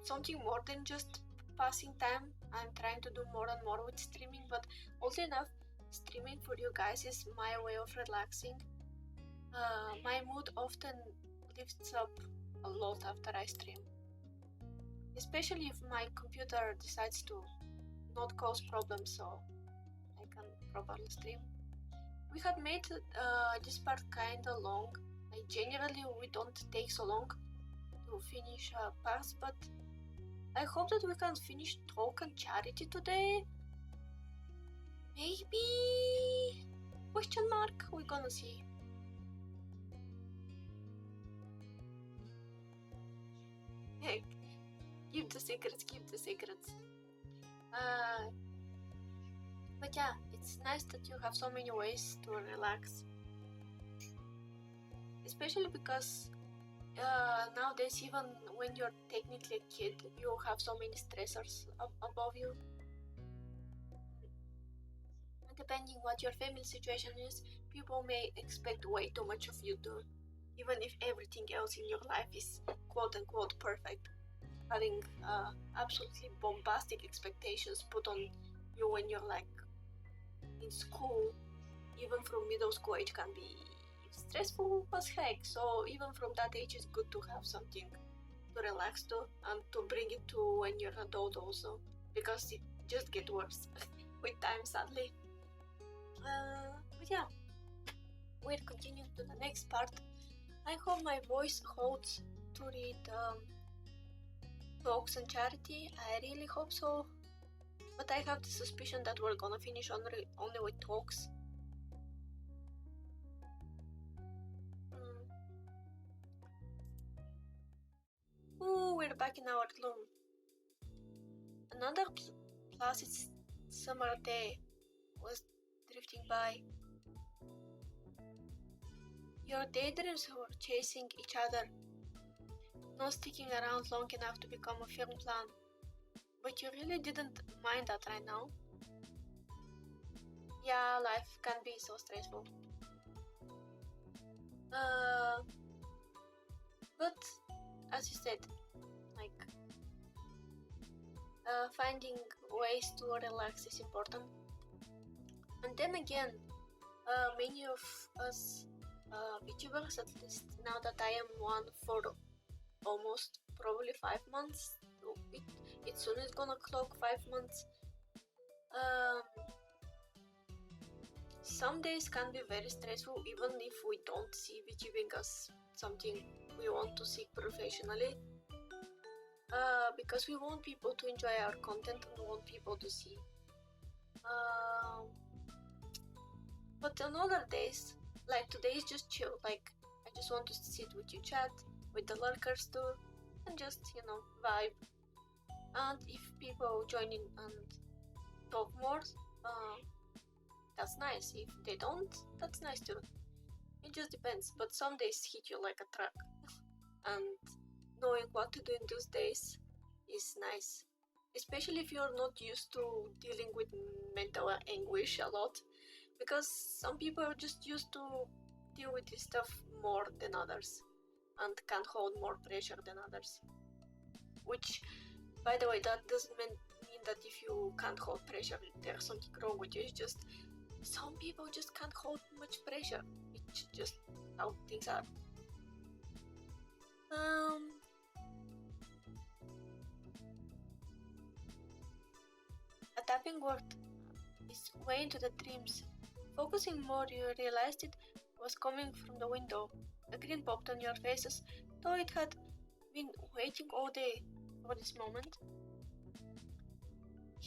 something more than just passing time. I'm trying to do more and more with streaming, but oddly enough, streaming for you guys is my way of relaxing. My mood often lifts up a lot after I stream. Especially if my computer decides to not cause problems, so I can properly stream. We had made this part kinda long. Like, generally we don't take so long to finish parts, but I hope that we can finish talk and charity today. Maybe? Question mark? We're gonna see. Heck, keep the secrets, keep the secrets. But yeah, it's nice that you have so many ways to relax. Especially because nowadays, even when you're technically a kid, you have so many stressors above you. And depending what your family situation is, people may expect way too much of you too. Even if everything else in your life is quote-unquote perfect. Having absolutely bombastic expectations put on you when you're like in school, even from middle school age, can be stressful as heck. So even from that age, it's good to have something to relax to and to bring it to when you're an adult also, because it just gets worse with time, sadly. But yeah, we'll continue to the next part. I hope my voice holds to read talks and charity. I really hope so. But I have the suspicion that we're gonna finish only with talks. Ooh, we're back in our room. Another placid summer day was drifting by. Your daydreams were chasing each other, not sticking around long enough to become a firm plan. But you really didn't mind that right now. Yeah, life can be so stressful. But as you said, like finding ways to relax is important. And then again, many of us Vtubers, at least now that I am one for almost probably 5 months, it soon is gonna clock 5 months. Some days can be very stressful, even if we don't see VTubing as something we want to seek professionally. Because we want people to enjoy our content and want people to see. But on other days, like today is just chill, like I just want to sit with you, chat with the lurkers too, and just, vibe. And if people join in and talk more, that's nice. If they don't, that's nice too. It just depends, but some days hit you like a truck. And knowing what to do in those days is nice. Especially if you're not used to dealing with mental anguish a lot. Because some people are just used to deal with this stuff more than others and can hold more pressure than others. Which, by the way, that doesn't mean that if you can't hold pressure, there's something wrong with you. It's just some people just can't hold much pressure. It's just how things are. A tapping word is way into the dreams. Focusing more, you realized it was coming from the window. A grin popped on your faces, though it had been waiting all day for this moment.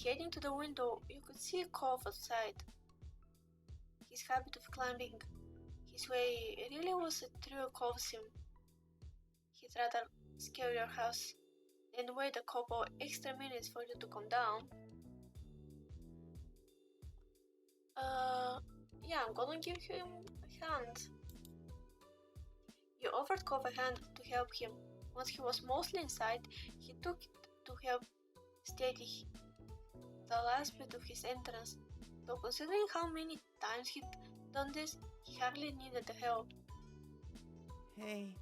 Heading to the window, you could see Cove outside. His habit of climbing his way really was a true Cove sim. He'd rather scale your house than wait a couple extra minutes for you to come down. Yeah, I'm gonna give him a hand. You offered Cove a hand to help him. Once he was mostly inside, he took it to help steady the last bit of his entrance. Though considering how many times he'd done this, he hardly needed the help. Hey.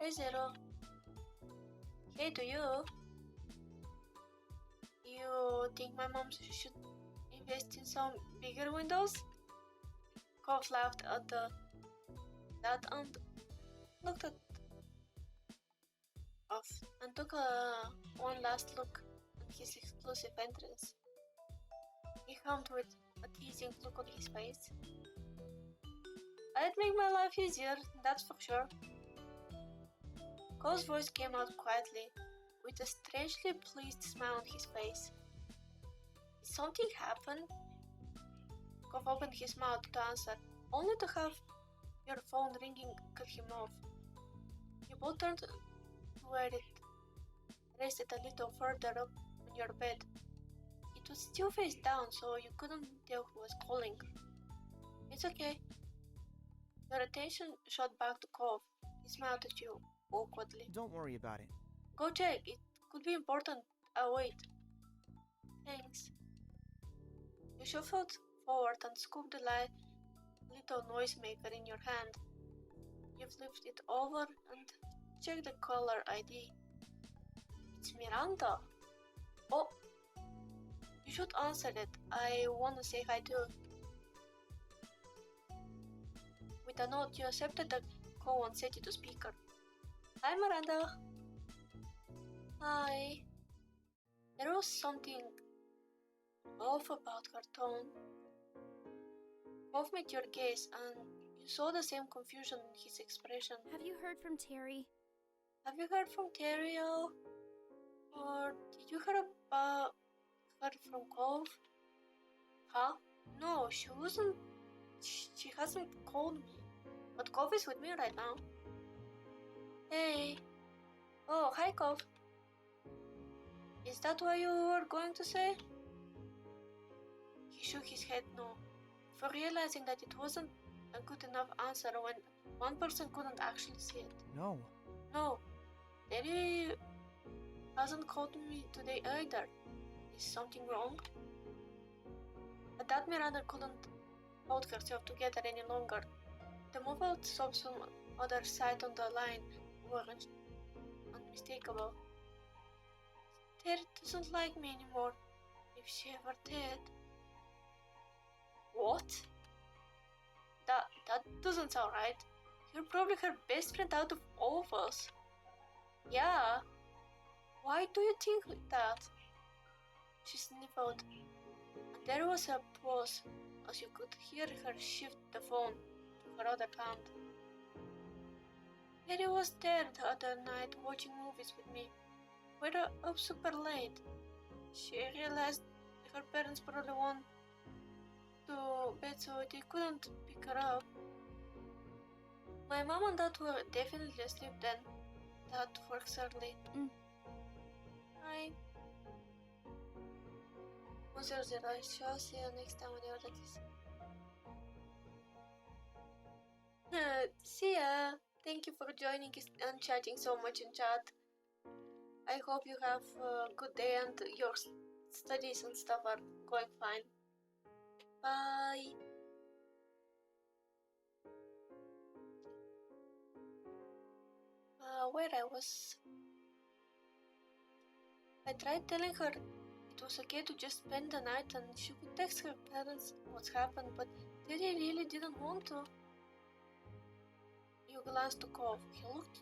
Hey Zero. Hey to you. You think my mom should invest in some bigger windows? Cove laughed at that and looked at off and took one last look at his exclusive entrance. He hummed with a teasing look on his face. I'd make my life easier, that's for sure. Cole's voice came out quietly, with a strangely pleased smile on his face. Did something happen? Cove opened his mouth to answer, only to have your phone ringing cut him off. You both turned to where it rested a little further up on your bed. It was still face down, so you couldn't tell who was calling. It's okay. Your attention shot back to Cove. He smiled at you awkwardly. Don't worry about it. Go check. It could be important. I'll wait. Thanks. You shuffled forward and scooped the little noisemaker in your hand. You flipped it over and checked the caller ID. It's Miranda. Oh, you should answer it. I want to say hi too. With a nod, you accepted the call and set it to speaker. Hi, Miranda. Hi. There was something off about her tone. Both met your gaze, and you saw the same confusion in his expression. Have you heard from Terry? Have you heard from Terrio? Or did you hear about her from Cove? Huh? No, she wasn't. She hasn't called me. But Cove is with me right now. Hey. Oh, hi, Cove. Is that what you were going to say? He shook his head no, for realizing that it wasn't a good enough answer when one person couldn't actually see it. No. No, Daddy hasn't called me today either. Is something wrong? At that, Miranda couldn't hold herself together any longer. The muffled sobs from other side on the line were unmistakable. Terry doesn't like me anymore, if she ever did. What? That doesn't sound right. You're probably her best friend out of all of us. Yeah. Why do you think that? She sniffled, and there was a pause as you could hear her shift the phone to her other hand. Terry was there the other night watching movies with me. We were up super late. She realized her parents probably went to bed so they couldn't pick her up. My mom and dad were definitely asleep then. Dad works early. Hi. Was your right show? See you next time whenever that is. See ya. Thank you for joining and chatting so much in chat. I hope you have a good day and your studies and stuff are going fine. Bye. Where I was. I tried telling her it was okay to just spend the night and she could text her parents what's happened, but Teddy really didn't want to. You glanced to Cove. He looked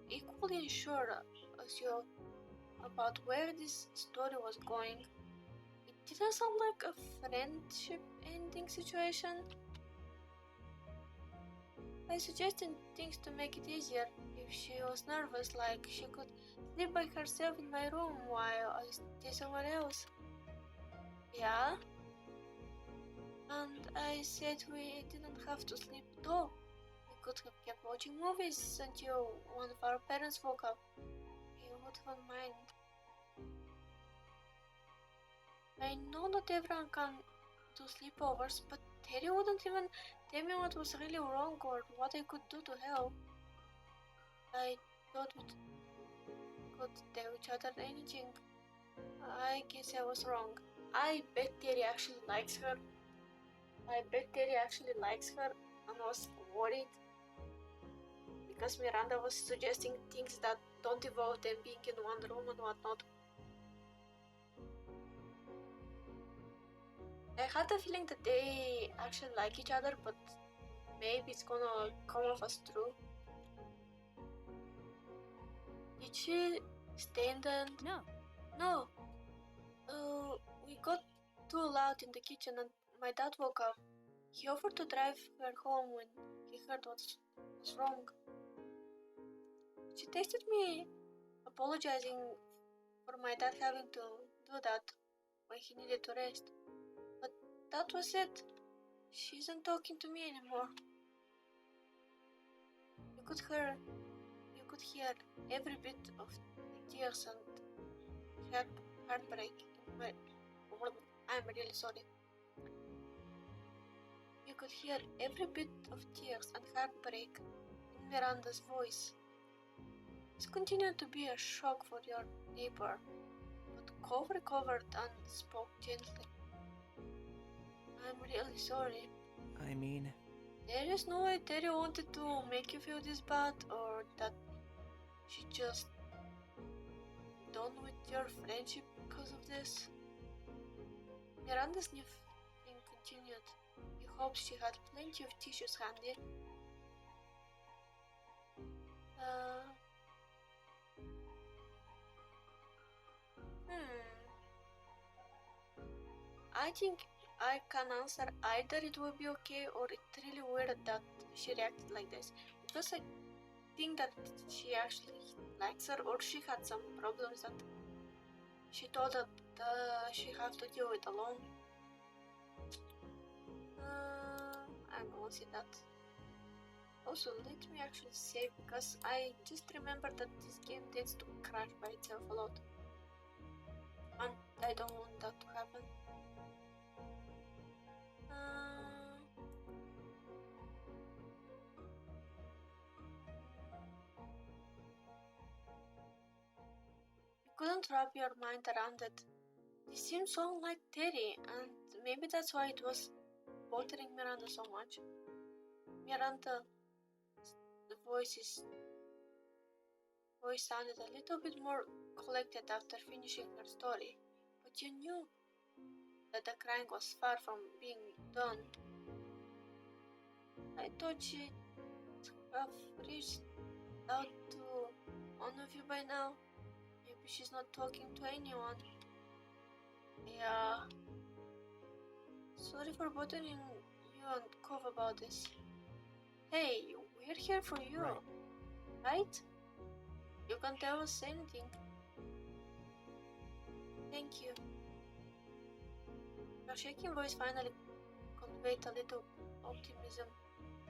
equally unsure as you about where this story was going. It didn't sound like a friendship ending situation. I suggested things to make it easier. If she was nervous, like she could sleep by herself in my room while I stay somewhere else. Yeah? And I said we didn't have to sleep at all. We could have kept watching movies until one of our parents woke up. He wouldn't mind. I know not everyone can do sleepovers, but Terry wouldn't even tell me what was really wrong or what I could do to help. I thought we could tell each other anything. I guess I was wrong. I bet Terry actually likes her. And was worried because Miranda was suggesting things that don't involve them being in one room and whatnot. I had a feeling that they actually like each other, but maybe it's gonna come off as true. Did she stay in the end? No. No. We got too loud in the kitchen and my dad woke up. He offered to drive her home when he heard what was wrong. She texted me apologizing for my dad having to do that when he needed to rest. But that was it. She isn't talking to me anymore. You could hear every bit of tears and heartbreak in my... I'm really sorry. You could hear every bit of tears and heartbreak in Miranda's voice. This continued to be a shock for your neighbor, but Cove recovered and spoke gently. I'm really sorry. I mean, There is no way Terry wanted to make you feel this bad, or that she just done with your friendship because of this. Miranda's sniffing continued. You hope she had plenty of tissues handy. I think I can answer either it will be okay or it's really weird that she reacted like this. Because I think that she actually likes her, or she had some problems that she thought that she have to deal with alone. I'm gonna see that. Also, let me actually save, because I just remember that this game tends to crash by itself a lot. And I don't want that to happen. You couldn't wrap your mind around it. This seemed so unlike Terry, and maybe that's why it was bothering Miranda so much. Miranda, the voice sounded a little bit more collected after finishing her story, but you knew that the crying was far from being done. I thought she'd have reached out to one of you by now. Maybe she's not talking to anyone. Yeah. Sorry for bothering you and Cove about this. Hey, we're here for you, right? You can tell us anything. Thank you. Her shaking voice finally conveyed a little optimism,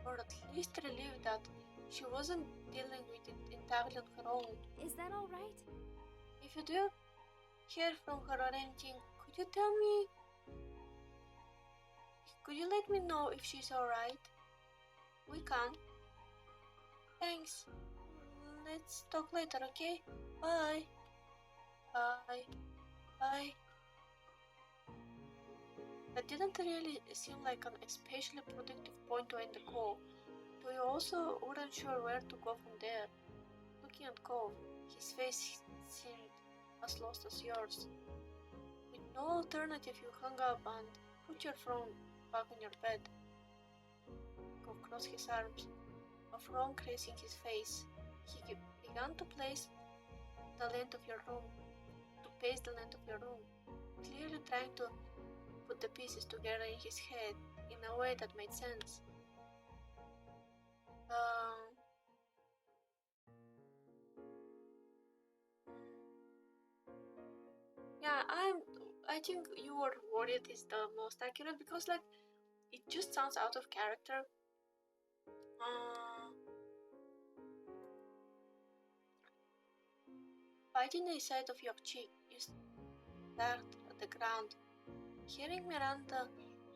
or at least relief that she wasn't dealing with it entirely on her own. Is that all right? If you do hear from her or anything, could you tell me? Could you let me know if she's alright? We can. Thanks. Let's talk later, okay? Bye. Bye. Bye. That didn't really seem like an especially productive point to end the call, though you also weren't sure where to go from there. Looking at Cove, his face seemed as lost as yours. With no alternative, you hung up and put your phone back on your bed. Cove crossed his arms, a frown creasing his face. He began to pace the length of your room, clearly trying to put the pieces together in his head in a way that made sense. Yeah, I think you were worried is the most accurate, because like it just sounds out of character. Biting the side of your cheek, you stared at the ground. Hearing Miranda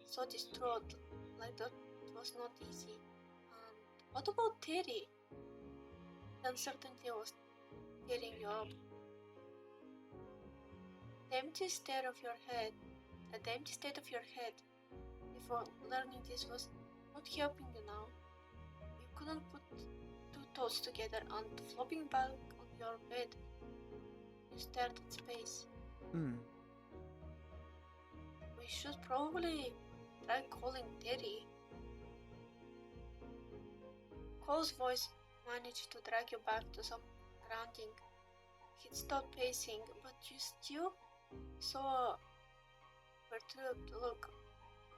saw his throat, like that was not easy. And what about Terry? The uncertainty was tearing you up. The empty state of your head before learning this was not helping you now. You couldn't put two thoughts together, and flopping back on your bed, you stared at space. We should probably try calling Terry. Cole's voice managed to drag you back to some grounding. He'd stopped pacing, but you still saw a perturbed look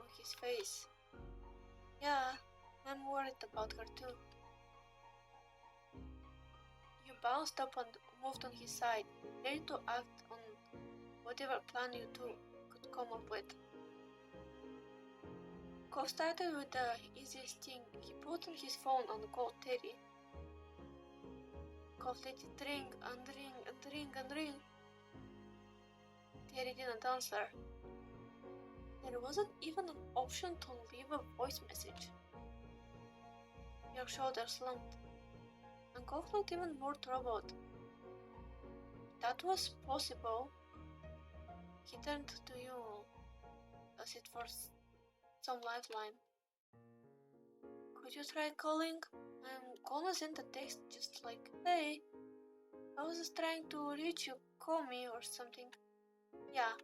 on his face. Yeah, I'm worried about her too. You bounced up and moved on his side, ready to act on whatever plan you two could come up with. Cove started with the easiest thing. He put on his phone and called Terry. Cove let it ring and ring and ring and ring. Terry didn't answer. There wasn't even an option to leave a voice message. Your shoulders slumped, and Cove looked even more troubled. That was possible. He turned to you as if for some lifeline. Could you try calling? I'm gonna send a text just like, hey, I was just trying to reach you, call me or something. Yeah.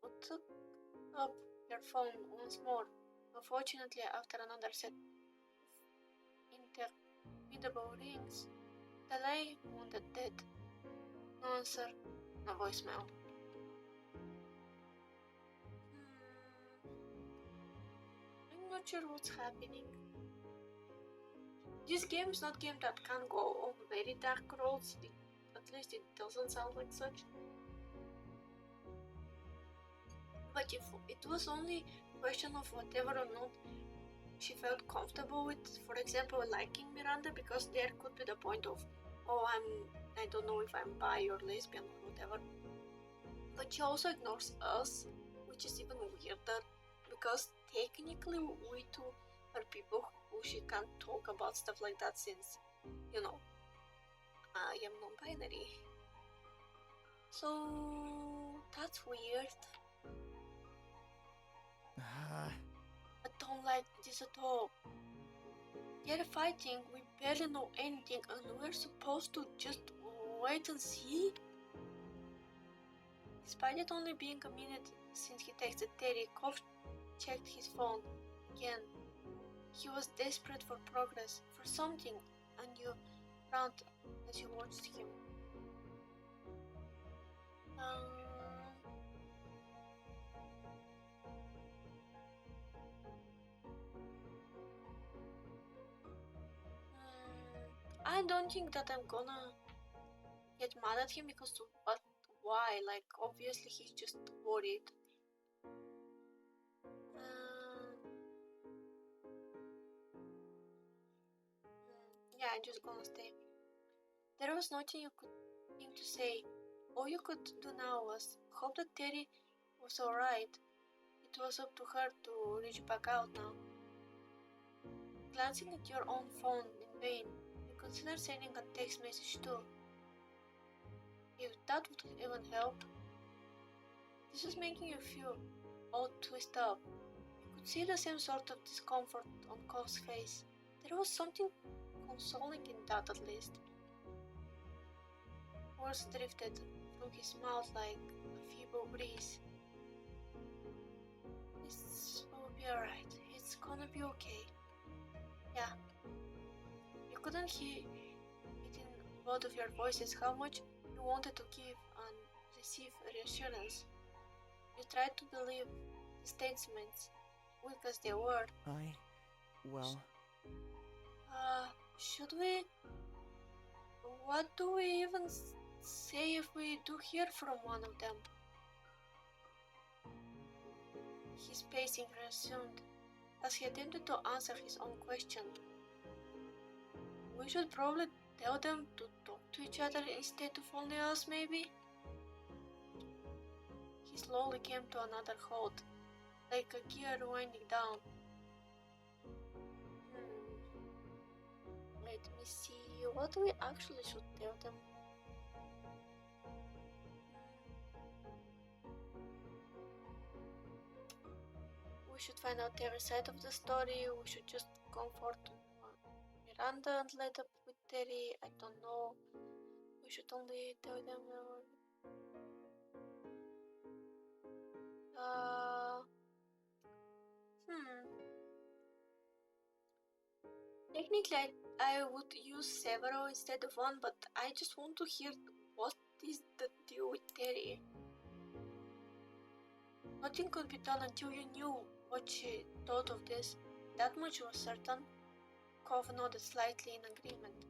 You took up your phone once more. Unfortunately, after another set of interminable rings, the line wounded dead. No answer, no voicemail. I'm not sure what's happening. This game is not a game that can go on very dark roads. At least it doesn't sound like such. But if it was only a question of whatever or not she felt comfortable with, for example, liking Miranda, because there could be the point of, oh, I don't know if I'm bi or lesbian or whatever. But she also ignores us, which is even weirder, because technically we two are people who she can't talk about stuff like that since, you know, I am non-binary. So that's weird. I don't like this at all. They're fighting, we barely know anything, and we're supposed to just wait and see? Despite it only being a minute since he texted Terry, Cove checked his phone again. He was desperate for progress, for something, and you frowned as you watched him. I don't think that I'm gonna get mad at him because but why? Like, obviously he's just worried. Yeah, I'm just gonna stay. There was nothing you could think to say. All you could do now was hope that Terry was alright. It was up to her to reach back out now. Glancing at your own phone in vain, you considered sending a text message too. If that would even help. This was making you feel all twisted up. You could see the same sort of discomfort on Cole's face. There was something consoling in that at least. Words drifted through his mouth like a feeble breeze. This will be alright. It's gonna be okay. Yeah. You couldn't hear it in both of your voices how much you wanted to give and receive reassurance. You tried to believe the statements, weak as they were. Should we? What do we even say if we do hear from one of them? His pacing resumed as he attempted to answer his own question. We should probably tell them to talk to each other instead of only us, maybe? He slowly came to another halt, like a gear winding down. Let me see what we actually should tell them. We should find out every side of the story. We should just comfort Miranda and let up with Terry. I don't know. We should only tell them. Technically, I would use several instead of one, but I just want to hear what is the deal with Terry. Nothing could be done until you knew what she thought of this. That much was certain. Cove nodded slightly in agreement.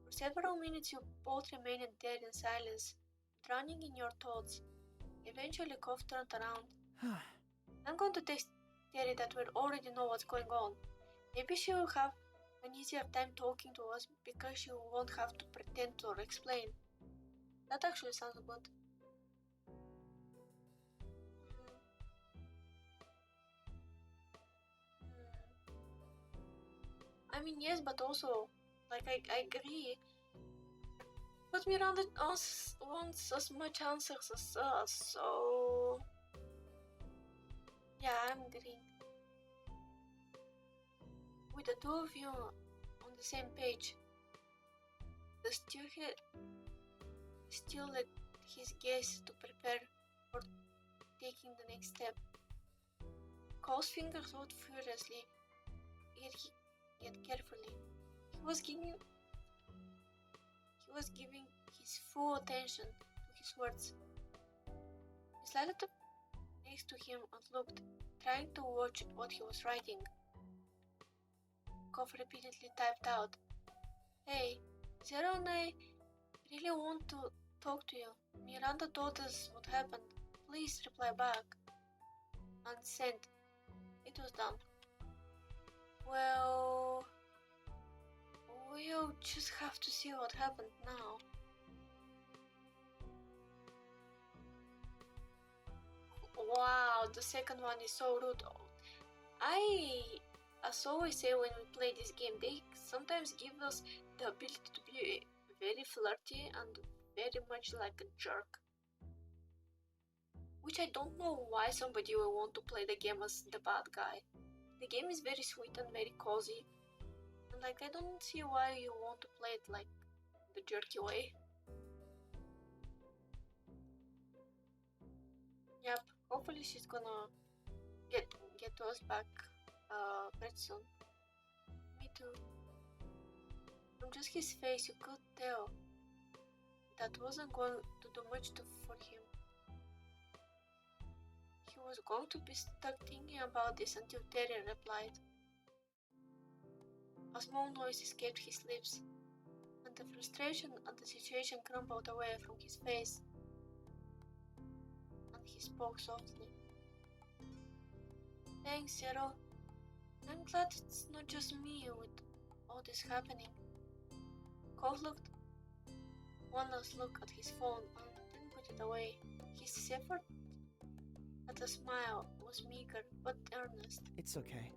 For several minutes you both remained dead in silence, drowning in your thoughts. Eventually Cove turned around. I'm going to text Terry that we already know what's going on. Maybe she will have an easier time talking to us because she won't have to pretend or explain. That actually sounds good. I mean, yes, but also, like, I agree. But Miranda wants as much answers as us, so... Yeah, I'm agreeing. With the two of you on the same page, the still let his gaze to prepare for taking the next step. Cole's fingers moved furiously, yet carefully. He was giving his full attention to his words. He slid up next to him and looked, trying to watch what he was writing. Cove repeatedly typed out, "Hey, Zero and I really want to talk to you. Miranda told us what happened. Please reply back." And sent. It was done. Well, we'll just have to see what happened now. Wow, the second one is so rude. As always say when we play this game, they sometimes give us the ability to be very flirty and very much like a jerk. Which I don't know why somebody will want to play the game as the bad guy. The game is very sweet and very cozy. And like, I don't see why you want to play it like the jerky way. Yep, hopefully she's gonna get us back pretty soon. Me too. From just his face you could tell that wasn't going to do much for him. He was going to be stuck thinking about this until Terry replied. A small noise escaped his lips, and the frustration at the situation crumbled away from his face, and he spoke softly. "Thanks, Zero. I'm glad it's not just me with all this happening." Cove looked one last look at his phone and then put it away. His effort at a smile was meager but earnest. It's okay.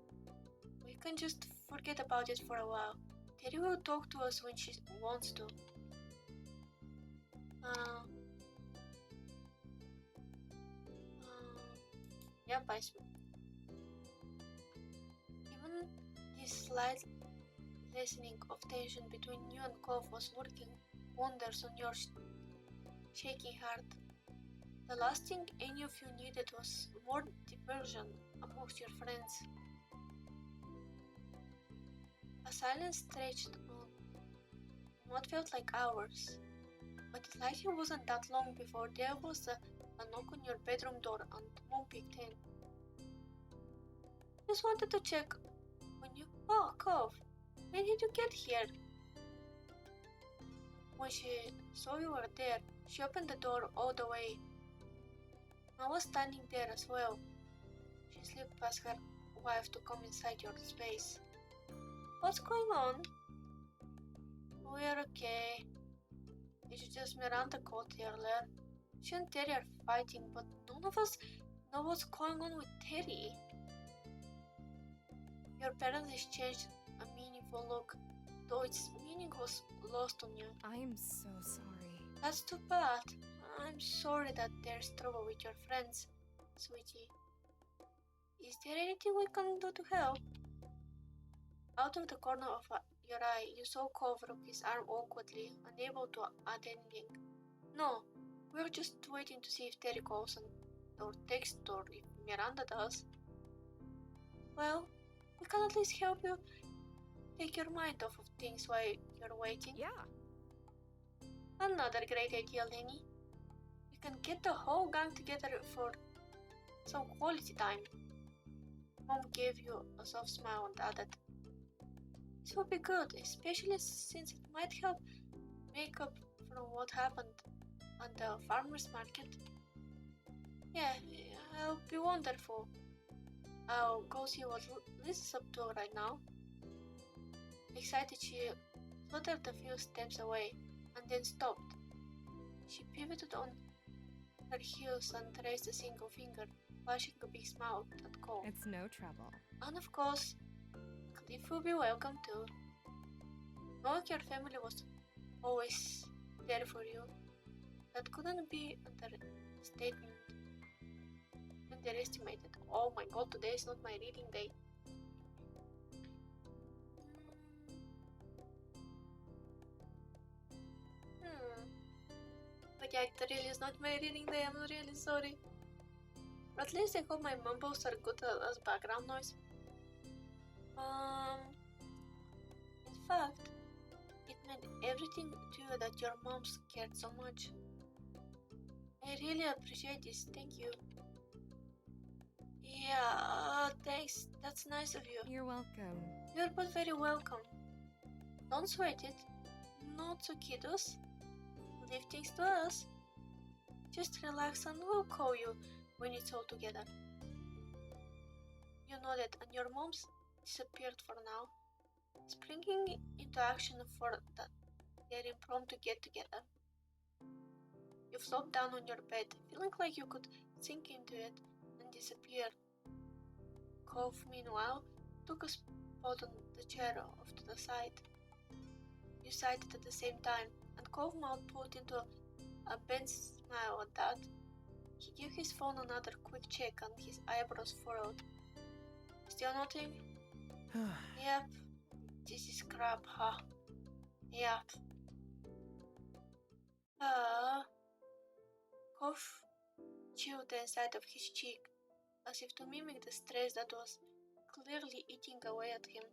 We can just forget about it for a while. Terry will talk to us when she wants to. Yep, I swear. Even this slight lessening of tension between you and Cove was working wonders on your shaking heart. The last thing any of you needed was more diversion amongst your friends. A silence stretched on what felt like hours, but it likely wasn't that long before there was a knock on your bedroom door and Mom peeked in. "Just wanted to check on you." "Oh, Cove, when did you get here?" When she saw you were there, she opened the door all the way. I was standing there as well. She slipped past her wife to come inside your space. "What's going on?" "We're okay. It's just Miranda called earlier. She and Terry are fighting, but none of us know what's going on with Terry." Your parents exchanged a meaningful look, though its meaning was lost on you. I'm so sorry. That's too bad. I'm sorry that there's trouble with your friends, sweetie. Is there anything we can do to help? Out of the corner of your eye, you saw Cove rub his arm awkwardly, unable to add anything. No, we're just waiting to see if Terry calls or texts or if Miranda does. Well, we can at least help you take your mind off of things while you're waiting. Yeah. Another great idea, Lenny. We can get the whole gang together for some quality time. Mom gave you a soft smile and added, "This will be good, especially since it might help make up for what happened at the farmer's market." Yeah, it'll be wonderful. I'll go see what Liz is up to right now. Excited, she fluttered a few steps away and then stopped. She pivoted on her heels and raised a single finger, flashing a big smile at Cole. It's no trouble. And of course, Cliff will be welcome too. Knowing your family was always there for you, that couldn't be underestimated. Oh my god, today is not my reading day. But yeah, it really is not my reading day, I'm really sorry. At least I hope my mumbles are good as background noise. In fact, it meant everything to you that your moms cared so much. I really appreciate this, thank you. Yeah, thanks, that's nice of you. You're welcome. You're both very welcome. Don't sweat it. Not so kiddos. Leave things to us. Just relax and we'll call you when it's all together. You nodded and your moms disappeared for now, springing into action for their impromptu get-together. You flopped down on your bed, feeling like you could sink into it and disappear. Cove, meanwhile, took a spot on the chair off to the side. You sighed at the same time, and Cove mouth pulled into a bent smile at that. He gave his phone another quick check and his eyebrows furrowed. Still nothing? Yep. This is crap, huh? Yep. Cove chewed the inside of his cheek, as if to mimic the stress that was clearly eating away at him.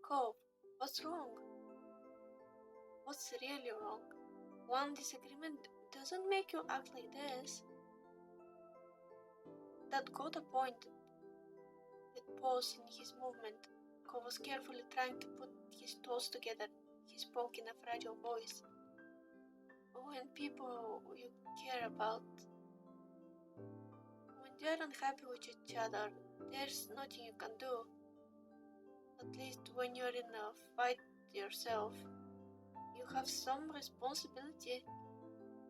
Cove, what's wrong? What's really wrong? One disagreement doesn't make you act like this. That got a point. With pause in his movement, Cove was carefully trying to put his thoughts together. He spoke in a fragile voice. When people you care about, when they're unhappy with each other, there's nothing you can do. At least when you're in a fight yourself, you have some responsibility,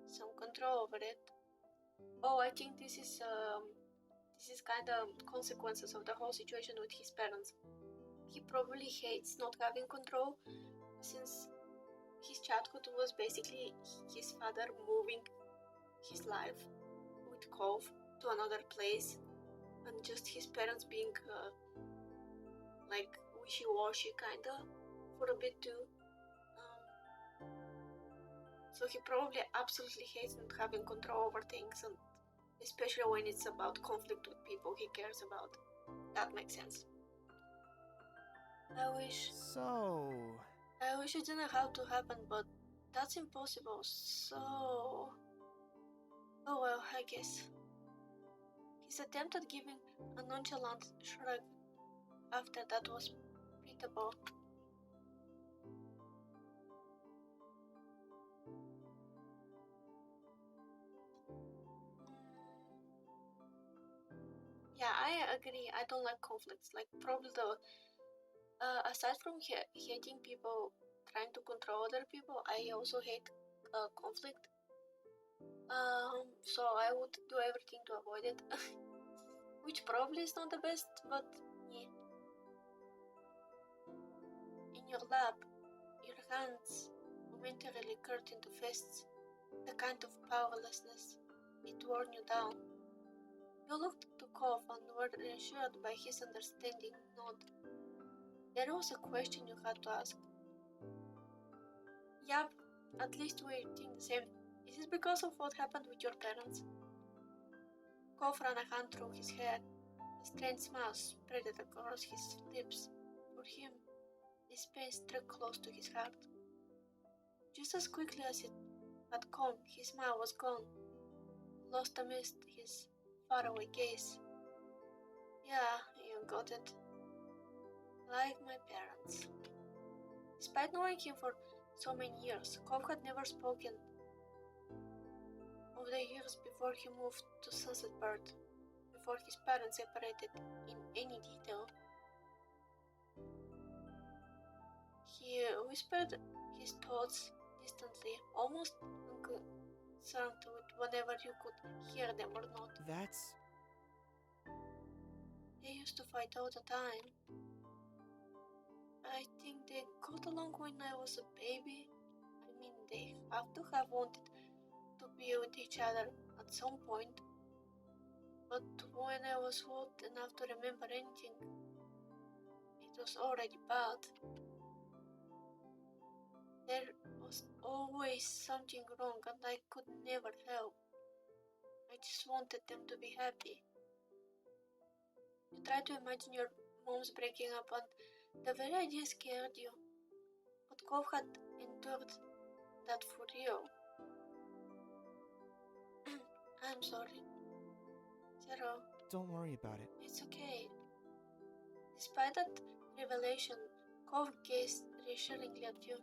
some control over it. Oh, I think this is kind of consequences of the whole situation with his parents. He probably hates not having control, since his childhood was basically his father moving his life with Cove to another place, and just his parents being like wishy-washy kinda for a bit too. So he probably absolutely hates not having control over things, and especially when it's about conflict with people he cares about. That makes sense. I wish it didn't have to happen, but that's impossible, so... Oh well, I guess. His attempt at giving a nonchalant shrug after that was pitiable. Yeah, I agree. I don't like conflicts. Like, probably aside from hating people trying to control other people, I also hate conflict. So I would do everything to avoid it, which probably is not the best, but yeah. In In your lap, your hands momentarily curled into fists, the kind of powerlessness it wore you down. You looked to Cove and were reassured by his understanding nod. There was a question you had to ask. Yup, at least we think the same. Is it because of what happened with your parents? Cove ran a hand through his hair. A strange smile spread across his lips. For him, this pain struck close to his heart. Just as quickly as it had come, his smile was gone, lost amidst his faraway gaze. Yeah, you got it. Like my parents. Despite knowing him for so many years, Cove had never spoken of the years before he moved to Sunset Bird, before his parents separated, in any detail. He whispered his thoughts distantly, almost unconcerned with whether you could hear them or not. That's... They used to fight all the time. I think they got along when I was a baby. I mean, they have to have wanted to be with each other at some point. But when I was old enough to remember anything, it was already bad. There was always something wrong and I could never help. I just wanted them to be happy. You try to imagine your mom's breaking up and the very idea scared you. But Cove had endured that for you. I'm sorry. Zero. Don't worry about it. It's okay. Despite that revelation, Cove gazed reassuringly at you.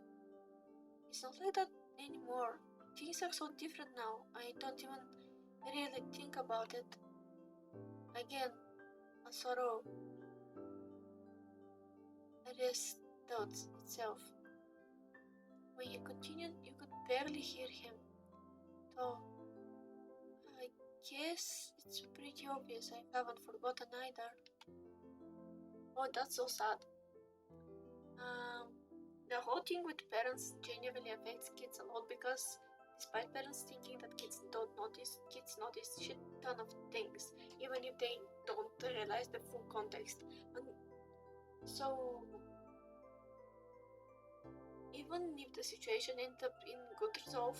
It's not like that anymore. Things are so different now. I don't even really think about it. Again, a sorrow erased thoughts itself. When he continued, you could barely hear him. Though, I guess it's pretty obvious I haven't forgotten either. Oh, that's so sad. The whole thing with parents generally affects kids a lot because despite parents thinking that kids don't notice, kids notice shit ton of things, even if they don't realize the full context. And so, even if the situation ends up in good resolve,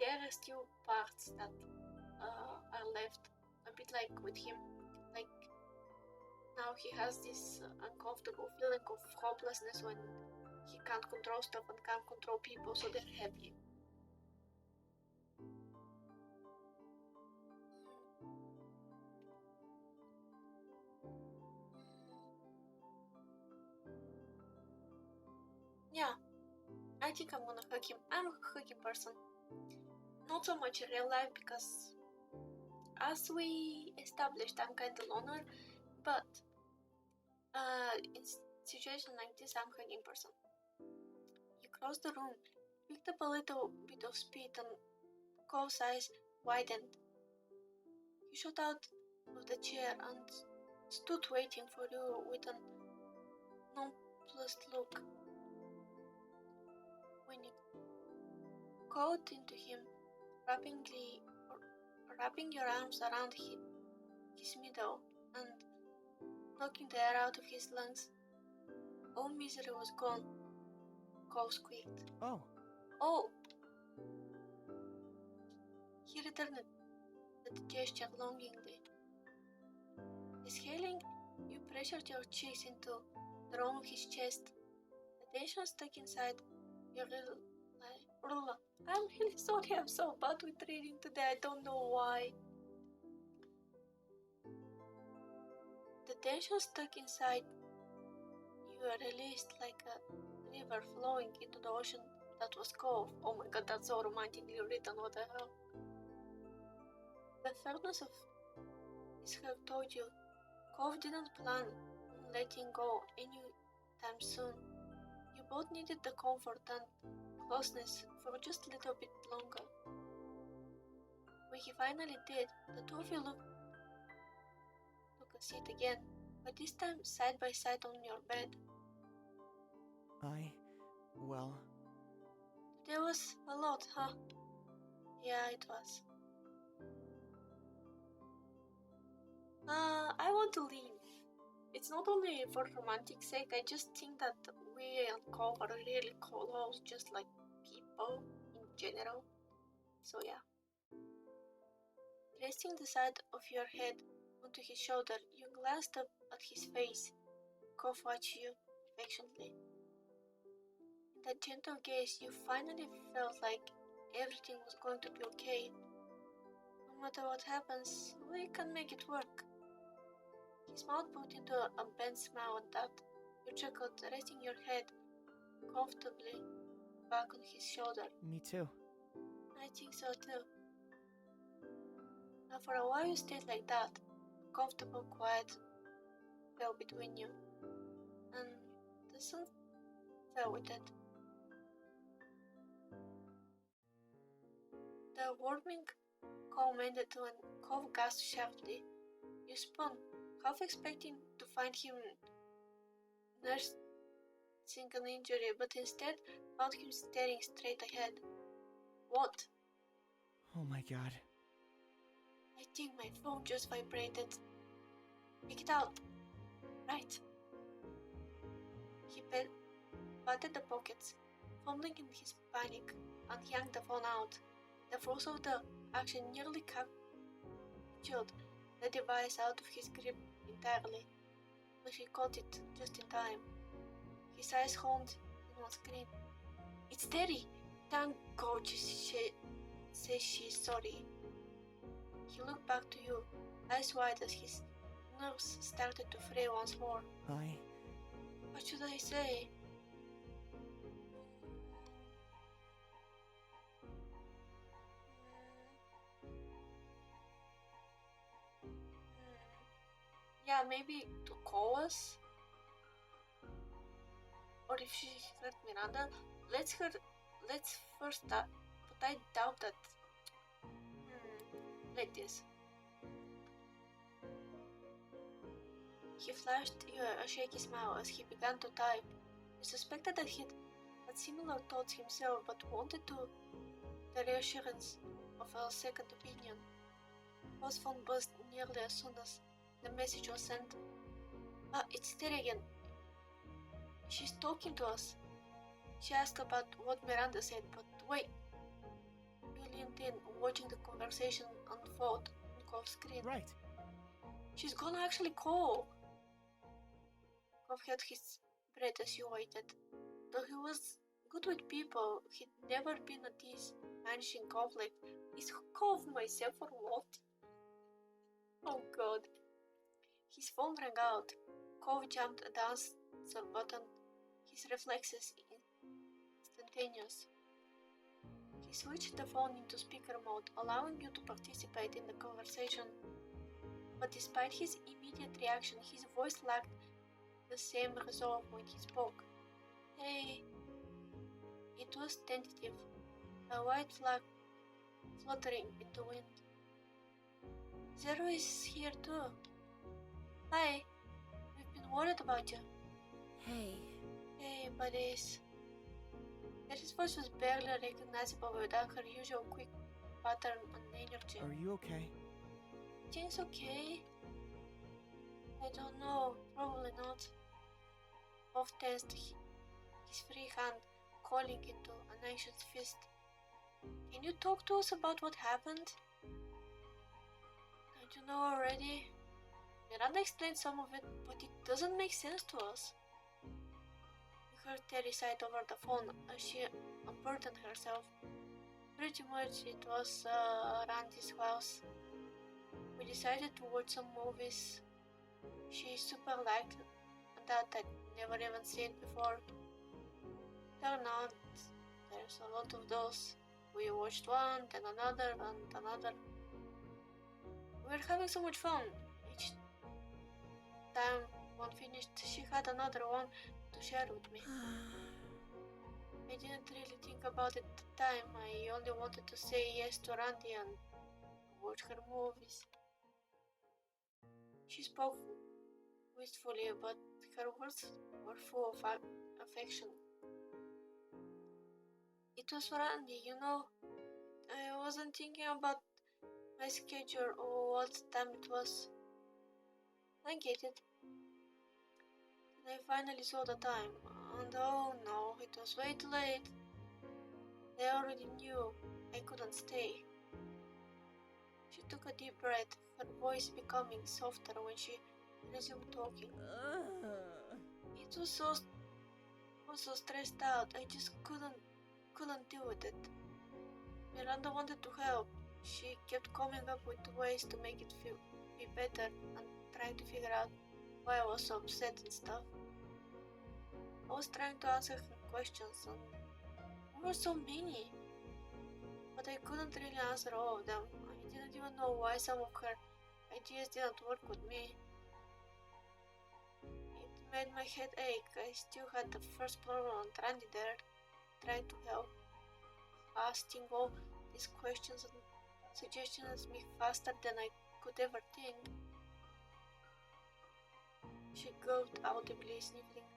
there are still parts that are left, a bit like with him. Like, now he has this uncomfortable feeling of hopelessness when he can't control stuff and can't control people, so they're happy. Yeah, I think I'm gonna hug him. I'm a huggy person. Not so much in real life because, as we established, I'm kinda loner, but in situation like this, I'm a hugging person. You crossed the room, picked up a little bit of speed, and Cole's eyes widened. He shot out of the chair and stood waiting for you with an nonplussed look. When you caught into him, wrapping your arms around his middle and knocking the air out of his lungs, all misery was gone. Cole squeaked. Oh, Oh! He returned the gesture longingly. Exhaling, you pressured your cheeks into the round of his chest. The tension stuck inside your little I'm really sorry, I'm so bad with reading today, I don't know why. The tension stuck inside you released like a river flowing into the ocean that was Cove. Oh my god, that's so romantically written, what the hell. The fairness of his hug told you Cove didn't plan on letting go anytime soon. You both needed the comfort and closeness for just a little bit longer. When he finally did, the two of you took a seat again, but this time side by side on your bed. Well, There was a lot, huh? Yeah, it was. I want to leave. It's not only for romantic sake, I just think that we and Cove are really close, just like people in general. So yeah. Resting the side of your head onto his shoulder, you glanced up at his face. Cove watched you affectionately. In that gentle gaze, you finally felt like everything was going to be okay. No matter what happens, we can make it work. His mouth put into a bent smile at that. You chuckled, resting your head comfortably back on his shoulder. me too. I think so too. Now for a while you stayed like that. Comfortable quiet fell between you. And the sun fell with it. The warming calm ended when Cove gasped sharply. You spun, half expecting to find him nursing an injury, but instead found him staring straight ahead. What? Oh my god. I think my phone just vibrated. Pick it out. Right. He patted the pockets, fumbling in his panic, and yanked the phone out. The force of the action nearly captured the device out of his grip entirely, but he caught it just in time. His eyes honed in one screen. It's Terry! Thank God she says she's sorry. He looked back to you, eyes wide as his nerves started to fray once more. What should I say? Yeah, maybe to call us? Or if she heard Miranda, let's first but I doubt that. Like this. He flashed you a shaky smile as he began to type. You suspected that he'd had similar thoughts himself, but wanted the reassurance of a second opinion. His phone buzzed nearly as soon as the message was sent. It's Terry again. She's talking to us. She asked about what Miranda said, but wait. You leaned in, watching the conversation unfold on Cove's screen. Right. She's gonna actually call. Cove held his breath as you waited. Though he was good with people, he'd never been at ease managing conflict. Is Cove myself or what? Oh god. His phone rang out. Cove jumped a answer button, his reflexes instantaneous. He switched the phone into speaker mode, allowing you to participate in the conversation. But despite his immediate reaction, his voice lacked the same resolve when he spoke. Hey. It was tentative, a white flag fluttering in the wind. Zero is here too. Hi, we've been worried about you. Hey. Hey, buddies. Terry's voice was barely recognizable without her usual quick pattern and energy. Are you okay? Things okay? I don't know, probably not. Off tensed, his free hand calling into an anxious fist. Can you talk to us about what happened? Don't you know already? Miranda explained some of it, but it doesn't make sense to us. We heard Terry sigh over the phone as she unburdened herself. Pretty much it was Randy's house. We decided to watch some movies she super liked and that I'd never even seen before. Turned out there's a lot of those. We watched one, then another, and another. We were having so much fun. Each time one finished, she had another one to share with me. I didn't really think about it at the time. I only wanted to say yes to Randy and watch her movies. She spoke wistfully, but her words were full of affection. It was Randy, you know. I wasn't thinking about my schedule or what time it was. I get it. And I finally saw the time, and oh no, it was way too late. They already knew I couldn't stay. She took a deep breath, her voice becoming softer when she resumed talking. It was so stressed out. I just couldn't deal with it. Miranda wanted to help. She kept coming up with ways to make it be better and trying to figure out why I was so upset and stuff. I was trying to answer her questions, and there were so many, but I couldn't really answer all of them. I didn't even know why some of her ideas didn't work with me. It made my head ache. I still had the first problem on Randy there, trying to help, asking all these questions and suggestions at me faster than I could ever think. She gulped audibly, sniffling.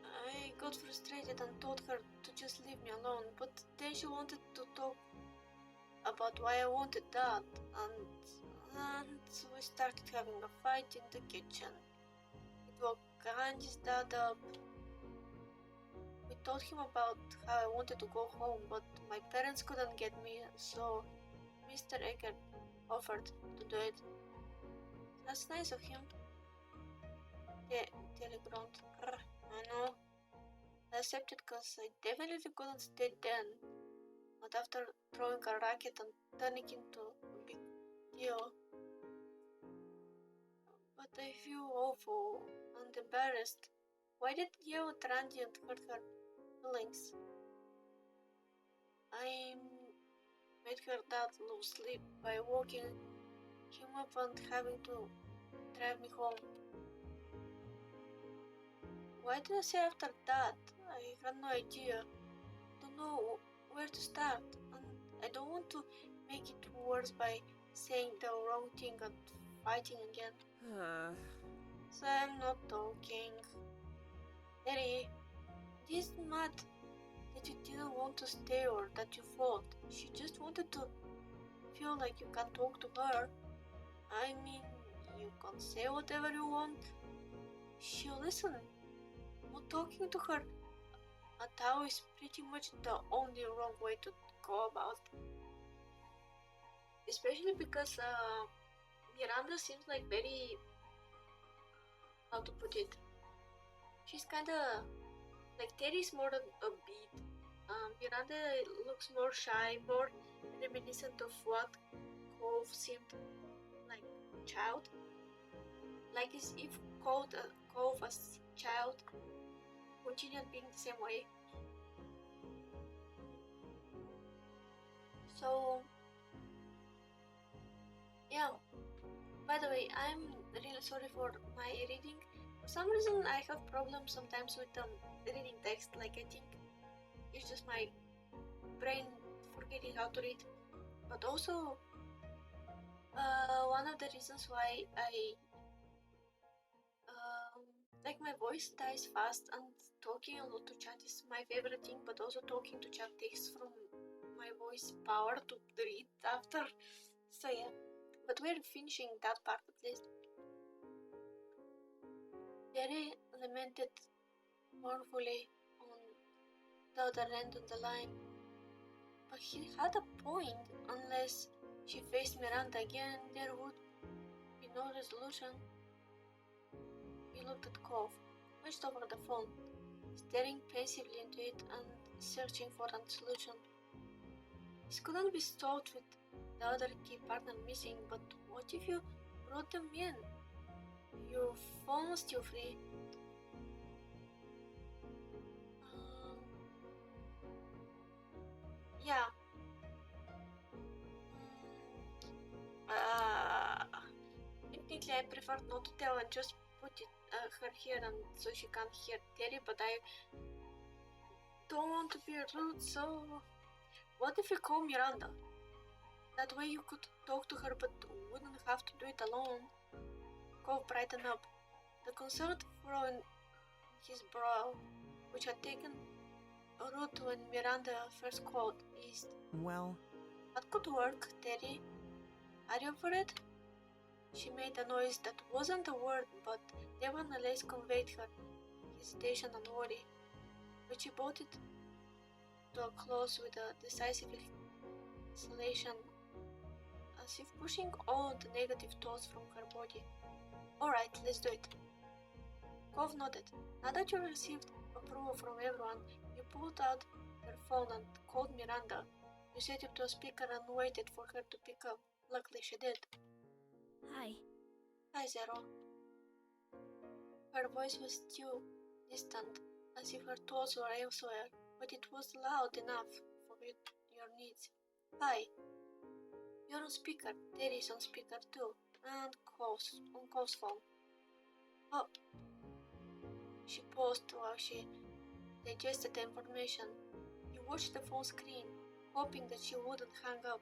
I got frustrated and told her to just leave me alone, but then she wanted to talk about why I wanted that, and we started having a fight in the kitchen. It woke Randy's dad up. We told him about how I wanted to go home, but my parents couldn't get me, so Mr. Eggert offered to do it. That's nice of him. Telly groaned. I know. I accepted because I definitely couldn't stay then. Not after throwing a racket and turning into a big deal. But I feel awful and embarrassed. Why did I yell at Randy and hurt her feelings? I made her dad lose sleep by waking him up and having to drive me home. Why did I say after that? I had no idea. Don't know where to start, and I don't want to make it worse by saying the wrong thing and fighting again. So I'm not talking. Daddy, it isn't mad that you didn't want to stay or that you fought. She just wanted to feel like you can talk to her. I mean, you can say whatever you want. She'll listen. Not talking to her at all is pretty much the only wrong way to go about. Especially because Miranda seems like very, how to put it, she's kinda like Terry's more than a beat. Miranda looks more shy, more reminiscent of what Cove seemed like a child. Like as if Cove as child continued being the same way. So yeah, by the way, I'm really sorry for my reading. For some reason I have problems sometimes with reading text, like I think it's just my brain forgetting how to read. But also one of the reasons why I like my voice dies fast and talking a lot to chat is my favorite thing, but also talking to chat takes from my voice power to read after. So yeah, but we're finishing that part at least. Jerry lamented mournfully on the other end of the line, but he had a point. Unless she faced Miranda again, there would be no resolution. He looked at Cove, hunched over the phone, staring pensively into it and searching for a solution. This couldn't be solved with the other key partner missing, but what if you brought them in? Your phone was still free. Yeah. Technically, I prefer not to tell and just put her here and so she can't hear Terry, but I don't want to be rude, so what if you call Miranda? That way you could talk to her but wouldn't have to do it alone. Cove brightened up, the concern furrowing his brow. which had taken a route when Miranda first called east. Well, That could work, Teddy. Are you up for it? She made a noise that wasn't a word, but nevertheless conveyed her hesitation and worry, but she brought it to a close with a decisive exhalation, as if pushing all the negative thoughts from her body. Alright, let's do it. Cove nodded. Now that you received approval from everyone, you pulled out your phone and called Miranda. You set it to a speaker and waited for her to pick up. Luckily she did. Hi. Hi, Zero. Her voice was still distant, as if her thoughts were elsewhere, but it was loud enough for your needs. Hi. You're on speaker. Terry's on speaker too, and on Cove's phone. Oh. She paused while she digested the information. You watched the phone screen, hoping that she wouldn't hang up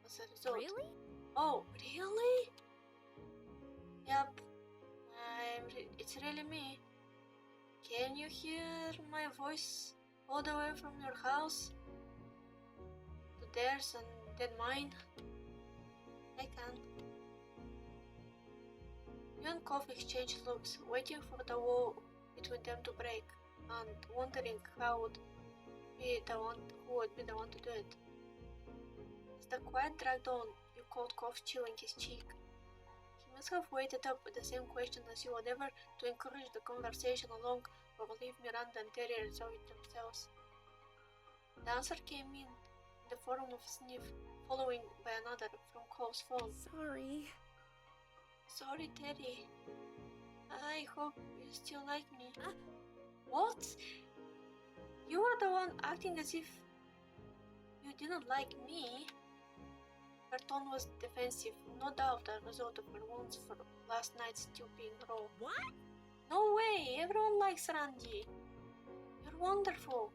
as a result. Really? Oh, really? Yep. It's really me. Can you hear my voice all the way from your house to theirs and then mine? I can. You and Cove exchanged looks, waiting for the wall between them to break, and wondering who would be the one to do it. As the quiet dragged on, you caught Cove chewing his cheek. He must have waited up with the same question as you would ever to encourage the conversation along or leave Miranda and Terry resolve it themselves. The answer came in the form of a sniff, following by another from Cove's phone. Sorry. Sorry, Terry. I hope you still like me. What? You were the one acting as if you didn't like me. Her tone was defensive, no doubt a result of her wounds for last night's stew being raw. What? No way! Everyone likes Randy. You're wonderful.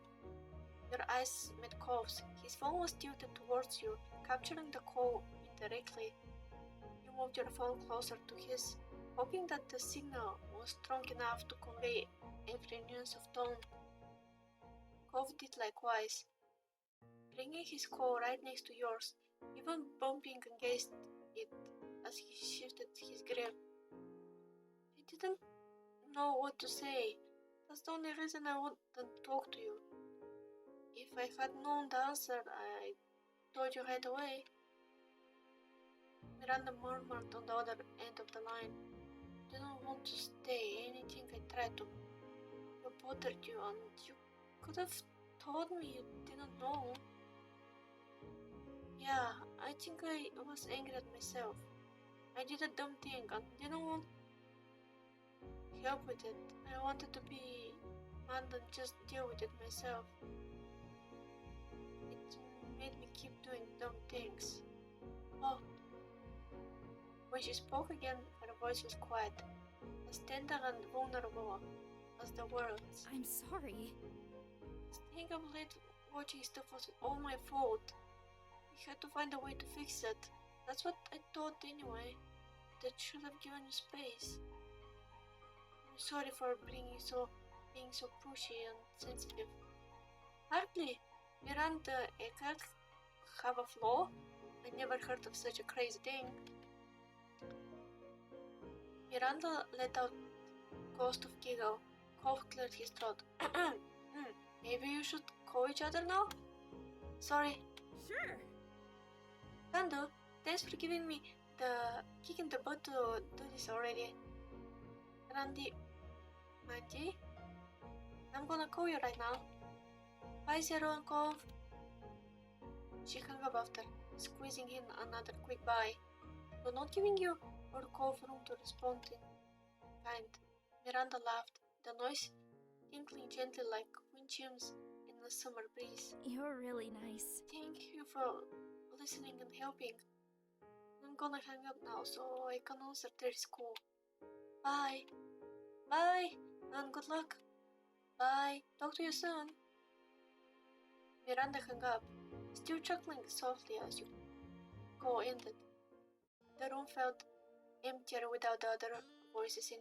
Your eyes met Cove's. His phone was tilted towards you, capturing the call indirectly. You moved your phone closer to his, hoping that the signal was strong enough to convey every nuance of tone. Cove did likewise, bringing his call right next to yours, even bumping against it as he shifted his grip. I didn't know what to say. That's the only reason I wouldn't talk to you. If I had known the answer, I told you right away. Miranda murmured on the other end of the line. Didn't want to stay. Anything I tried to bothered you, and you could have told me you didn't know. Yeah, I think I was angry at myself. I did a dumb thing and didn't want help with it. I wanted to be mad and just deal with it myself. It made me keep doing dumb things. Oh. When she spoke again, her voice was quiet, as tender and vulnerable as the words. I'm sorry. Staying up late watching stuff was all my fault. I had to find a way to fix it. That's what I thought anyway. That should have given you space. I'm sorry for being so pushy and sensitive. Hardly. Miranda Eckert have a flaw? I never heard of such a crazy thing. Miranda let out a ghost of giggle. Cove cleared his throat. Maybe you should call each other now? Sorry. Sure. Can do. Thanks for giving me the kick in the butt to do this already. Randy. Mandy? I'm gonna call you right now. Bye, Zero and Cove. She hung up after, squeezing in another quick bye, but not giving you or Cove room to respond in kind. Miranda laughed, the noise tinkling gently like wind chimes in the summer breeze. You're really nice. Thank you for listening and helping. I'm gonna hang up now so I can answer Terry's call. Bye. Bye, and good luck. Bye. Talk to you soon. Miranda hung up, still chuckling softly as your call ended. The room felt emptier without the other voices in.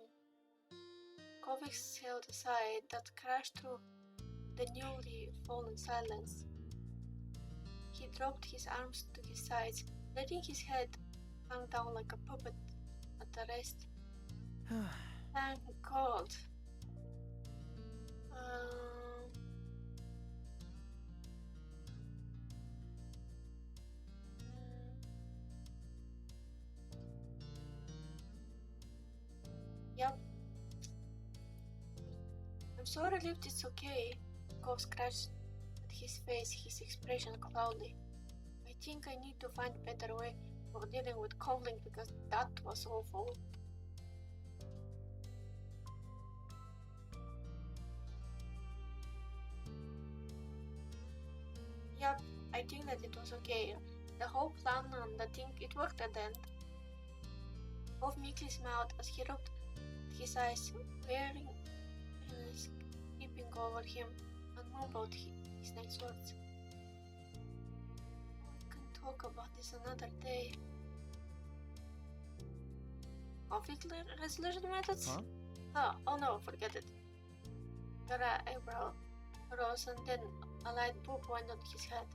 Cove exhaled a sigh that crashed through the newly fallen silence. He dropped his arms to his sides, letting his head hang down like a puppet at the rest. Thank God. Yep. I'm so relieved it's okay. Cove scratched at his face, his expression cloudy. I think I need to find a better way for dealing with conflict because that was awful. Yep, I think that it was okay. The whole plan and I think it worked at the end. Cove meekly smiled as he rubbed his eyes, wearing his creeping over him, and mumbled his next words. We can talk about this another day. Conflict resolution methods? Huh? Oh no, forget it. Gara eyebrow rose and then a light bulb went on his head.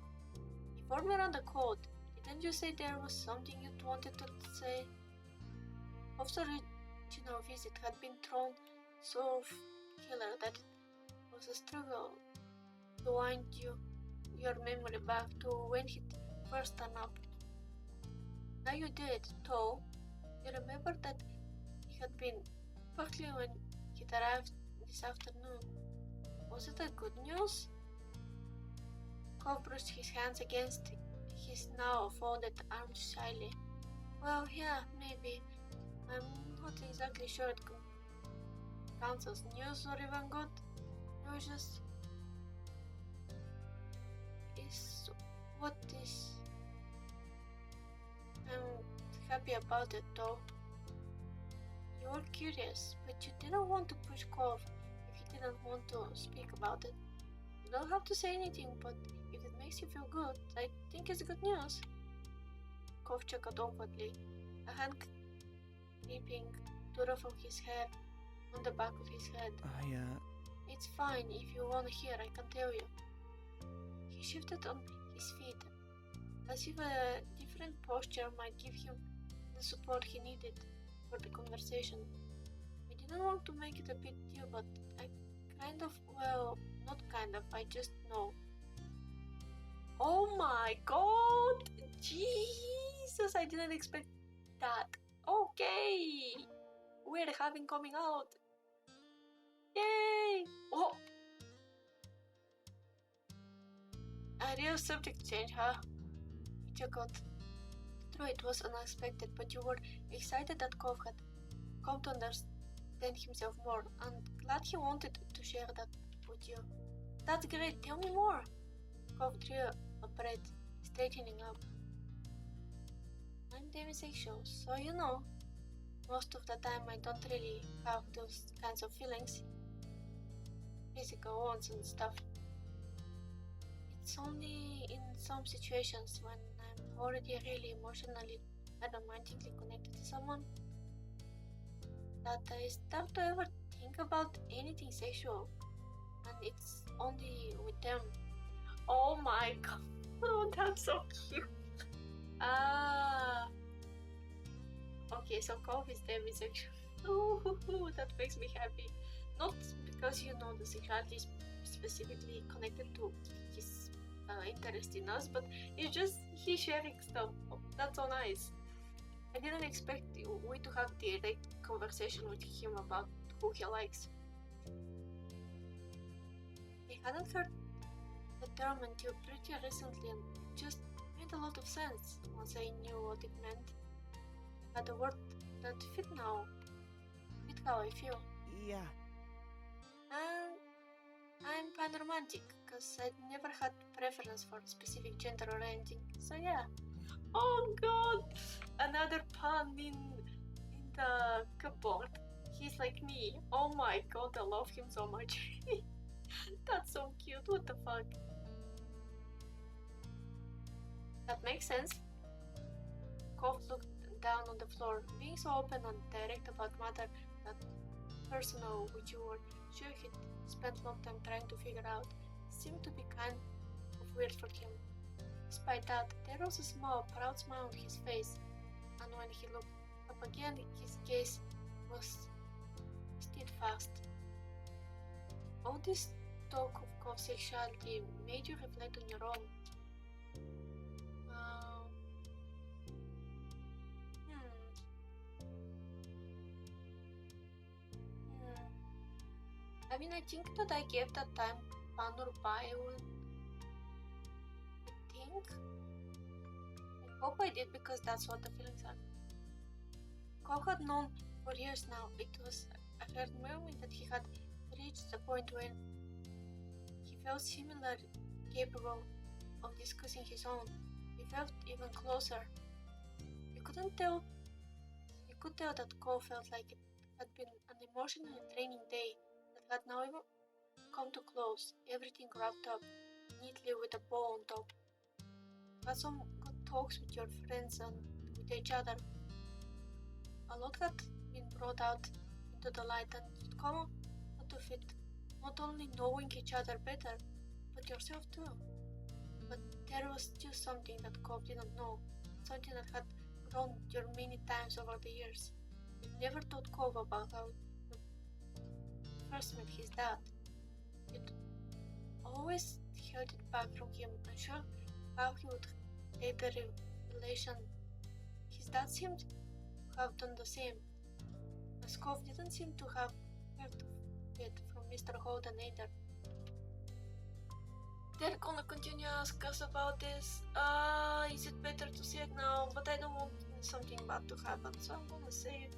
He formed around the coat. Didn't you say there was something you wanted to say? Cove's original visit had been thrown so off killer that it was a struggle to wind your memory back to when he first turned up. Now you did, though. You remember that he had been perfectly when he arrived this afternoon. Was it a good news? Cove brushed his hands against his now folded arms shyly. Well, yeah, maybe. I'm not exactly sure it counts as news or even good. It was just... is what is... I'm happy about it though. You were curious, but you didn't want to push Cove if he didn't want to speak about it. You don't have to say anything, but if it makes you feel good, I think it's good news. Cove chuckled awkwardly, a hand creeping to ruffle his hair on the back of his head. It's fine, if you want to hear, I can tell you. He shifted on his feet, as if a different posture might give him the support he needed for the conversation. I didn't want to make it a big deal, but I kind of, well, not kind of, I just know. Oh my god! Jesus, I didn't expect that. Okay! We're having coming out. Yay! Oh! A real subject change, huh? He chuckled. True, it was unexpected, but you were excited that Cove had come to understand himself more, and glad he wanted to share that with you. That's great, tell me more! Cove drew a breath, straightening up. I'm demisexual, so you know. Most of the time I don't really have those kinds of feelings. Physical ones and stuff. It's only in some situations when I'm already really emotionally and romantically connected to someone that I start to ever think about anything sexual, and it's only with them. Oh my god, oh, that's so cute. Okay, so Cove is demisexual. Ooh, that makes me happy. Not because you know the sexuality is specifically connected to his interest in us, but it's just he's sharing stuff. Oh, that's so nice. I didn't expect we to have direct conversation with him about who he likes. I hadn't heard the term until pretty recently, and it just made a lot of sense once I knew what it meant. I had a word that fit now, fit how I feel. Yeah. And I'm panromantic, because I never had preference for a specific gender or anything, so yeah. Oh god! Another pun in the cupboard. He's like me. Oh my god, I love him so much. That's so cute, what the fuck? That makes sense. Cove looked down on the floor, being so open and direct about matter that personal which you were sure he'd spent long time trying to figure out. seemed to be kind of weird for him. Despite that, there was a small, proud smile on his face, and when he looked up again, his gaze was steadfast. All this talk of sexuality made you reflect on your own. I mean, I think that I gave that time fun or by. I hope I did because that's what the feelings are. Cove had known for years now. It was a hard moment that he had reached the point when he felt similarly capable of discussing his own. He felt even closer. You could tell that Cove felt like it had been an emotional and draining day that had now even come to close, everything wrapped up neatly with a bow on top. Had some good talks with your friends and with each other. A lot had been brought out into the light, and you'd come out of it not only knowing each other better, but yourself too. But there was still something that Cove didn't know, something that had grown your many times over the years. You never told Cove about how you first met his dad. You'd always held it back from him, unsure how he would take the revelation. His dad seemed to have done the same, as Cove didn't seem to have heard of it from Mr. Holden either. They're gonna continue to ask us about this. Is it better to say it now? But I don't want something bad to happen, so I'm gonna say it.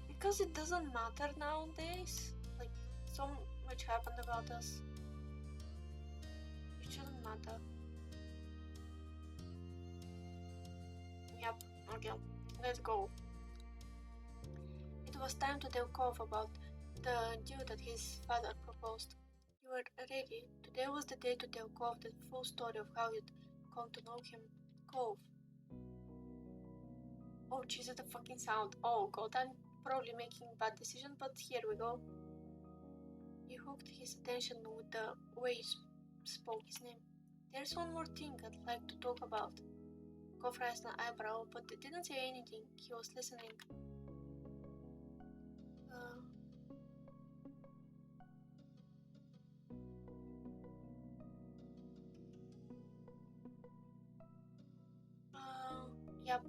Because it doesn't matter nowadays. Like, so much happened about us. It shouldn't matter. Yep, okay, let's go. It was time to tell Cove about the deal that his father proposed. You were ready. Today was the day to tell Cove the full story of how you'd come to know him. Cove. Oh, Jesus, the fucking sound. Oh god, I'm probably making a bad decision, but here we go. He hooked his attention with the way he spoke his name. There's one more thing I'd like to talk about. Cove raised an eyebrow, but didn't say anything. He was listening. Yep.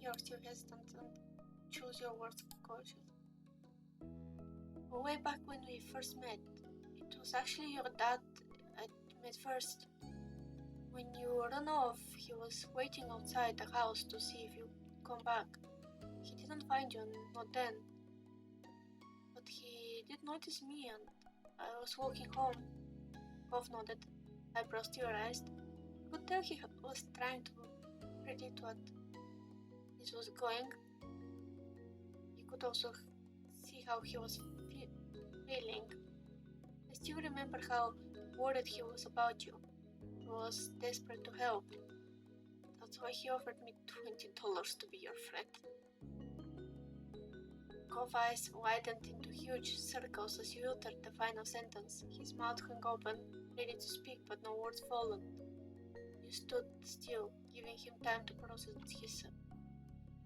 You're still hesitant and choose your words cautiously. Way back when we first met, it was actually your dad I met first. When you ran off, he was waiting outside the house to see if you'd come back. He didn't find you, not then. But he did notice me, and I was walking home. Cove nodded, eyebrows still raised. You could tell he was trying to predict what this was going. You could also see how he was feeling. I still remember how worried he was about you. He was desperate to help. That's why he offered me $20 to be your friend. Cove's eyes widened into huge circles as he uttered the final sentence. His mouth hung open, ready to speak, but no words followed. You stood still, giving him time to process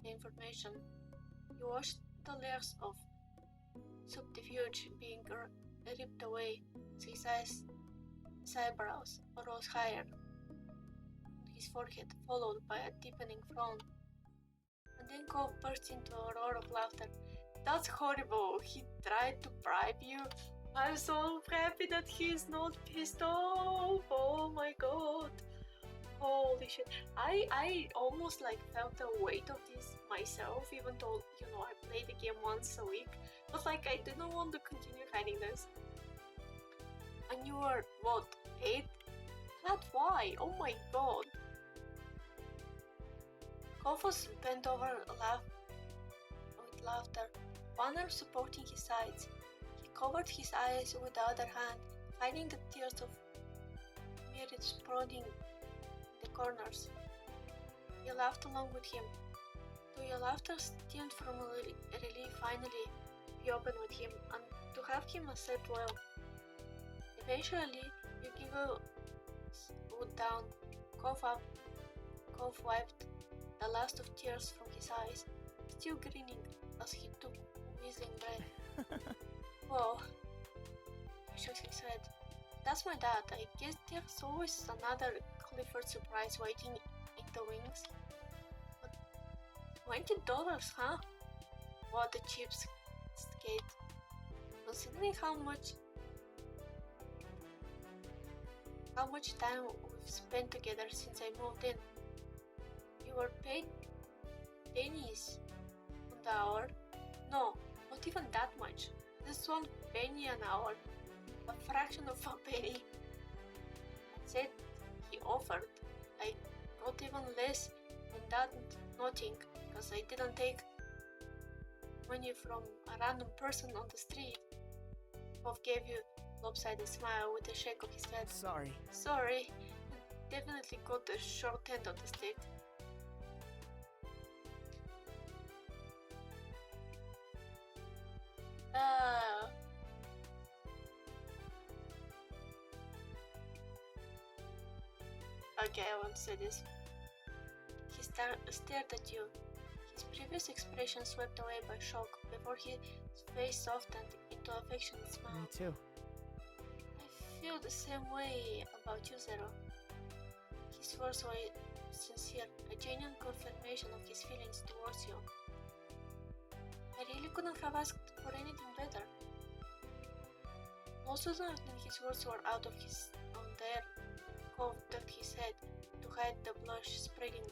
the information. You watched the layers of subterfuge being ripped away as his eyebrows rose higher on his forehead, followed by a deepening frown. And then Cove burst into a roar of laughter. That's horrible! He tried to bribe you? I'm so happy that he's not pissed off! Oh my god! Holy shit. I almost felt the weight of this myself, even though, I play the game once a week. But I didn't want to continue hiding this. And you were, what, 8? That's why, oh my god. Cove was bent over with laughter, one arm supporting his sides. He covered his eyes with the other hand, hiding the tears of myriad sprouting the corners. You laughed along with him. Though your laughter stemmed from relief, finally be open with him, and to have him accept well. Eventually, Yukiko would down, cough up, Cove wiped the last of tears from his eyes, still grinning as he took whistling breath. Whoa, he shook his head. That's my dad. I guess there's always another Clifford surprise waiting in the wings. But $20, huh? What a cheapskate. Considering how much time we've spent together since I moved in. You were paid pennies on the hour? No, not even that much. Just 1 penny an hour. A fraction of a penny. I said he offered. I got even less than that nothing, because I didn't take money from a random person on the street. Bob gave you a lopsided smile with a shake of his head. Sorry. Sorry, you definitely got the short end of the stick. Okay, I won't say this. He stared at you, his previous expression swept away by shock before his face softened into affectionate smile. Me too. I feel the same way about you, Zero. His words were sincere, a genuine confirmation of his feelings towards you. I really couldn't have asked for anything better. Most of the time his words were out of his own there. Cove turned his head to hide the blush spreading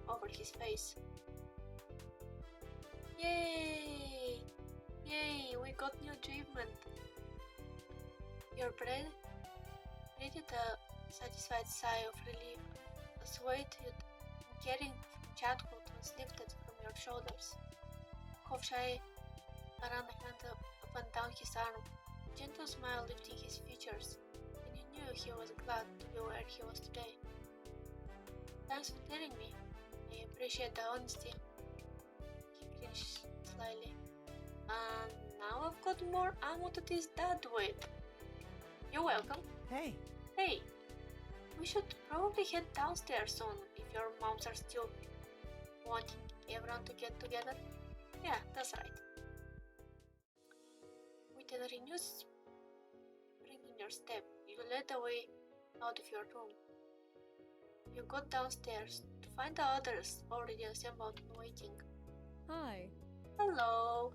over his face. Yay! Yay, we got new achievement. Your breath breathed a satisfied sigh of relief as weight you'd been carrying from childhood was lifted from your shoulders. Cove shy around a hand up and down his arm, a gentle smile lifting his features, and you knew he was glad to be where he was today. Thanks for telling me. I appreciate the honesty. He cringed slightly. And now I've got more ammo to tease Dad with. You're welcome. Hey. Hey, we should probably head downstairs soon if your moms are still wanting everyone to get together. Yeah, that's right. With a renewed spring in your step, you led the way out of your room. You got downstairs to find the others already assembled and waiting. Hi. Hello.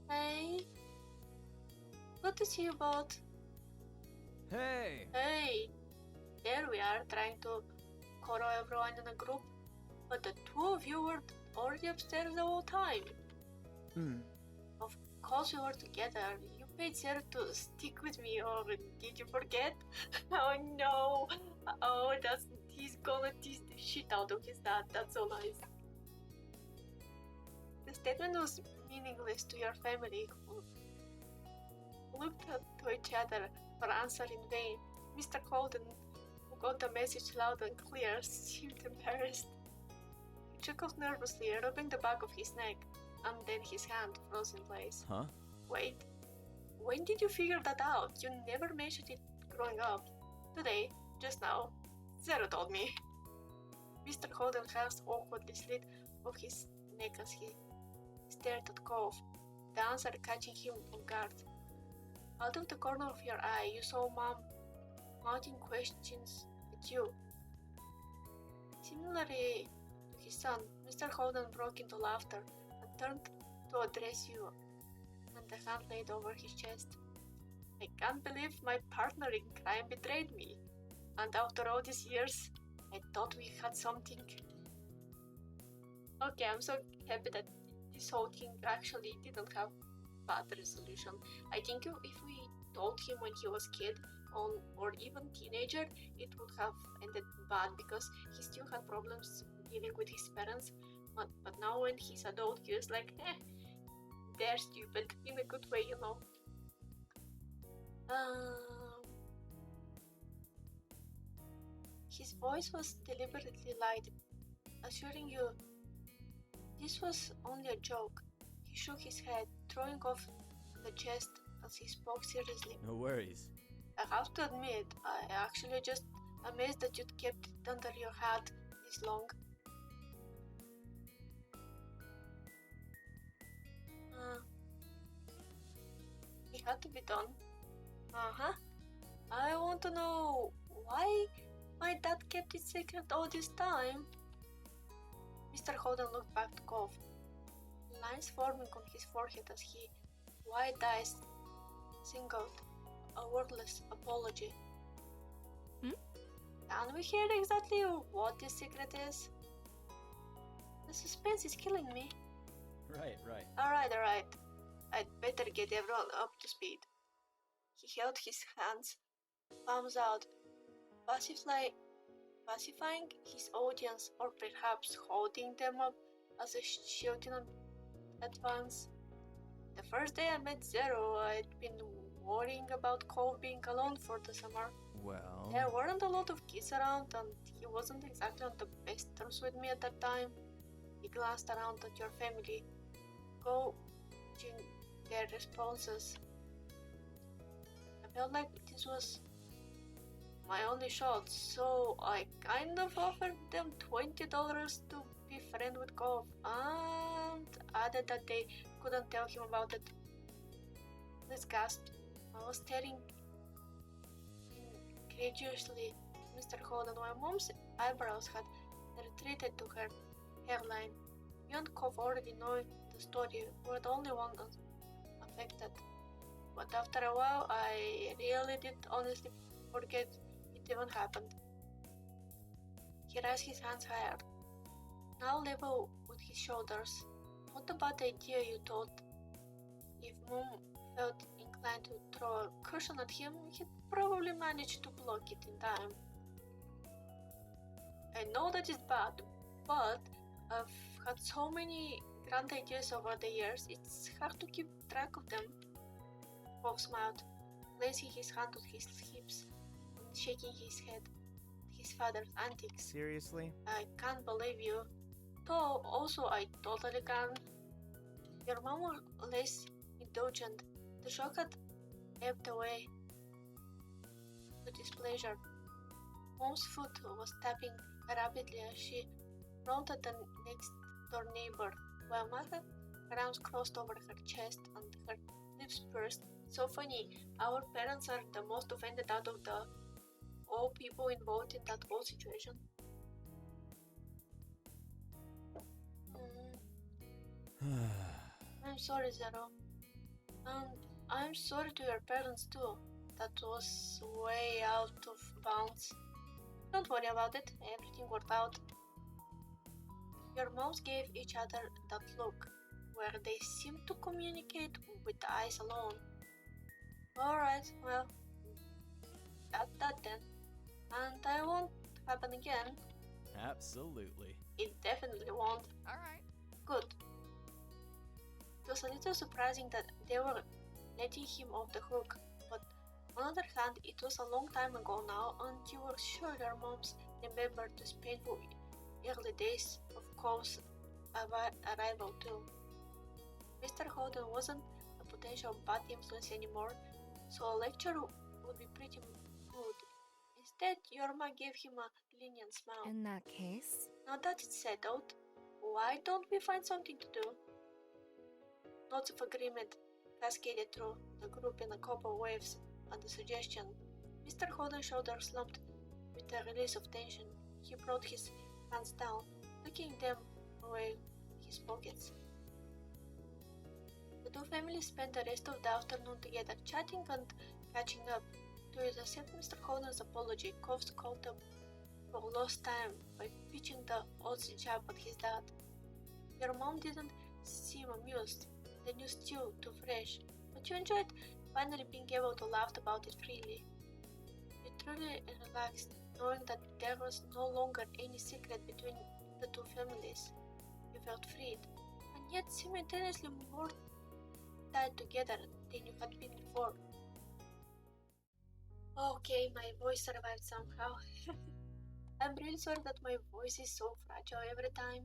Hey. Good to see you both. Hey. Hey. There we are, trying to corral everyone in a group, but the two of you were already upstairs the whole time. Of course we were together. You paid Sarah to stick with me, or did you forget? Oh no. Oh, he's gonna tease the shit out of his dad. That's so nice. The statement was meaningless to your family, who looked to each other for answer in vain. Mr. Colden, who got the message loud and clear, seemed embarrassed. He chuckled nervously, rubbing the back of his neck, and then his hand froze in place. Huh? Wait, when did you figure that out? You never mentioned it growing up. Today, just now, Zero told me. Mr. Holden's hands awkwardly slid off his neck as he stared at Cove, the answer catching him on guard. Out of the corner of your eye, you saw Mom mounting questions at you. Similarly to his son, Mr. Holden broke into laughter and turned to address you, and the hand laid over his chest. I can't believe my partner in crime betrayed me, and after all these years, I thought we had something. Okay, I'm so happy that this whole thing actually didn't have bad resolution. I think if we told him when he was kid or even teenager, it would have ended bad because he still had problems dealing with his parents. But now when he's adult, he was like, they're stupid in a good way, you know. His voice was deliberately light, assuring you this was only a joke. He shook his head, throwing off the chest as he spoke seriously. No worries. I have to admit, I actually just amazed that you'd kept it under your hat this long. It had to be done. Uh-huh. I want to know why my dad kept it secret all this time. Mr. Holden looked back to Cove, lines forming on his forehead as he wide-eyed singled a wordless apology. Can we hear exactly what this secret is? The suspense is killing me. Right. Alright. I'd better get everyone up to speed. He held his hands, palms out, pacifying his audience, or perhaps holding them up as a shield in advance. The first day I met Zero, I'd been worrying about Cove being alone for the summer. Well... There weren't a lot of kids around, and he wasn't exactly on the best terms with me at that time. He glanced around at your family, gauging their responses. I felt like this was my only shot, so I kind of offered them $20 to be friends with Cove, and added that they couldn't tell him about it. Liz gasped. I was staring incredulously at Mr. Holden while Mom's eyebrows had retreated to her hairline. Beyond Cove already knowing the story, we were the only ones affected. But after a while, I really did honestly forget it even happened. He raised his hands higher, now level with his shoulders. What about the idea you thought? If Mom felt inclined to throw a cushion at him, he'd probably manage to block it in time. I know that is bad, but I've had so many grand ideas over the years, it's hard to keep track of them. Bob smiled, placing his hand on his hips and shaking his head at his father's antics. Seriously? I can't believe you. Though, also, I totally can. Your mom was less indulgent. The shock had ebbed away to displeasure. Mom's foot was tapping rapidly as she frowned at the next door neighbor, while Martha's arms crossed over her chest and her lips pursed. So funny, our parents are the most offended out of the all people involved in that whole situation. I'm sorry, Zero. And I'm sorry to your parents too. That was way out of bounds. Don't worry about it, everything worked out. Your moms gave each other that look, where they seemed to communicate with the eyes alone. Alright, well, got that then. And I won't happen again. Absolutely. It definitely won't. Alright. Good. It was a little surprising that they were letting him off the hook, but on the other hand, it was a long time ago now, and you were sure your moms remembered those painful early days of Cove's arrival too. Mr. Holden wasn't a potential bad influence anymore, so a lecture would be pretty good. Instead, Yorma gave him a lenient smile. In that case? Now that it's settled, why don't we find something to do? Nods of agreement cascaded through the group in a couple waves at the suggestion. Mr. Holden's shoulders slumped with a release of tension. He brought his hands down, tucking them away in his pockets. The two families spent the rest of the afternoon together, chatting and catching up. To accept Mr. Holden's apology, Cove called up for lost time by pitching the odds jab at his dad. Your mom didn't seem amused. The news still too fresh, but you enjoyed finally being able to laugh about it freely. You truly relaxed, knowing that there was no longer any secret between the two families. You felt freed, and yet simultaneously more tied together than you had been before. Okay, my voice survived somehow. I'm really sorry that my voice is so fragile every time.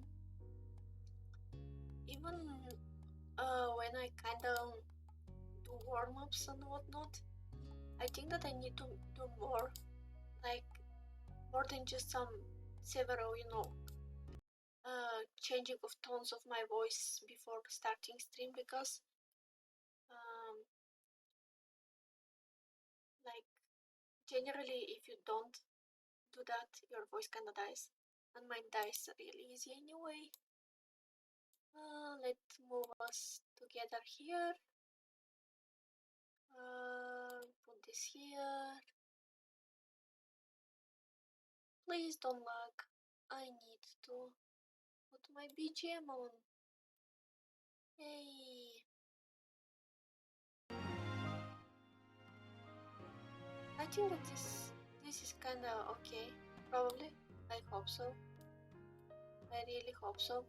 Even when I kinda do warm-ups and whatnot, I think that I need to do more, like more than just some several, changing of tones of my voice before starting stream, because like generally if you don't do that, your voice kinda dies, and mine dies really easy anyway. Let's move us together here. Put this here. Please don't lag. I need to put my BGM on. Yay! I think that this is kinda okay. Probably. I hope so. I really hope so.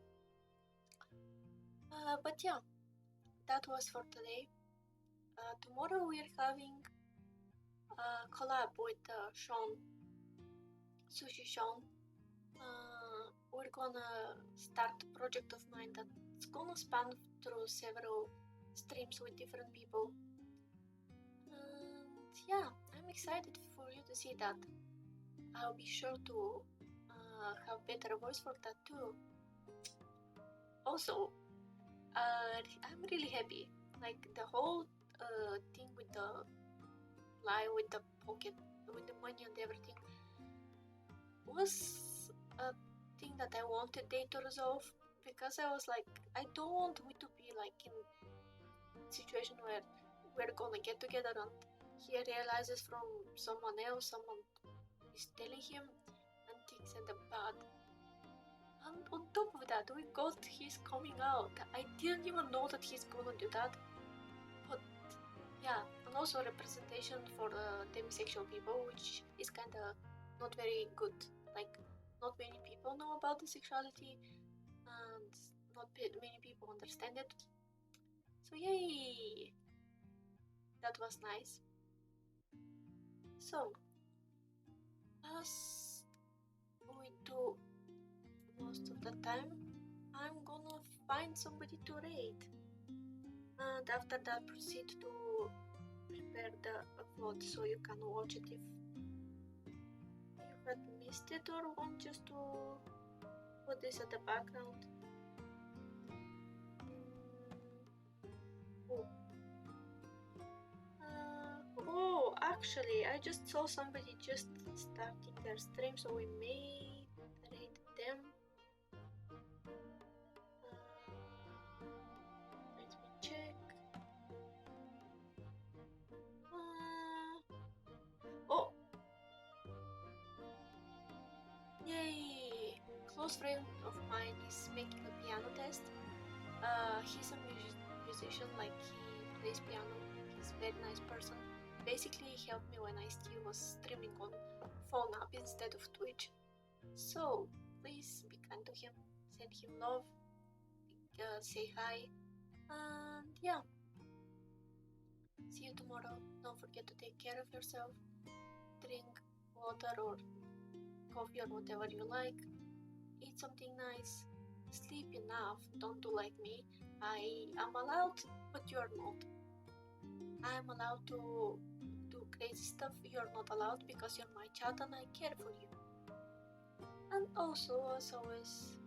But yeah, that was for today. Tomorrow we're having a collab with Sean, Sushi Sean. We're gonna start a project of mine that's gonna span through several streams with different people. And yeah, I'm excited for you to see that. I'll be sure to have better voice for that too. Also, I'm really happy. Like the whole thing with the lie with the pocket, with the money and everything, was a thing that I wanted they to resolve, because I was like, I don't want we to be like in a situation where we're gonna get together and he realizes from someone else, someone is telling him, and things end up bad. And on top of that, we got his coming out. I didn't even know that he's gonna do that. But yeah, and also representation for demisexual people, which is kinda not very good. Like, not many people know about the sexuality, and not many people understand it. So yay! That was nice. So, as we do most of the time, I'm gonna find somebody to raid, and after that proceed to prepare the VOD so you can watch it if you had missed it or want just to put this at the background. Oh, actually, I just saw somebody just starting their stream, so we may raid them. Let me check. Oh! Yay! Close friend of mine is making a piano test. He's a musician, like he plays piano. He's a very nice person. Basically, he helped me when I still was streaming on phone app instead of Twitch. So please be kind to him, send him love, say hi, and yeah. See you tomorrow. Don't forget to take care of yourself. Drink water or coffee or whatever you like. Eat something nice. Sleep enough. Don't do like me. I am allowed, but you are not. I am allowed to do crazy stuff. You're not allowed because you're my child and I care for you. And also, as always,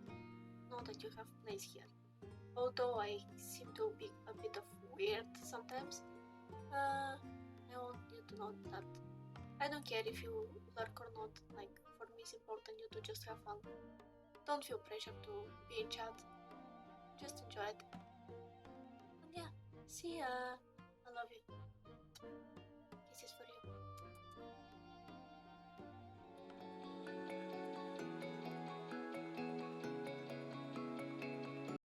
know that you have place here. Although I seem to be a bit of weird sometimes, I want you to know that I don't care if you lurk or not. Like, for me it's important you to just have fun. Don't feel pressure to be in chat. Just enjoy it. And yeah, see ya!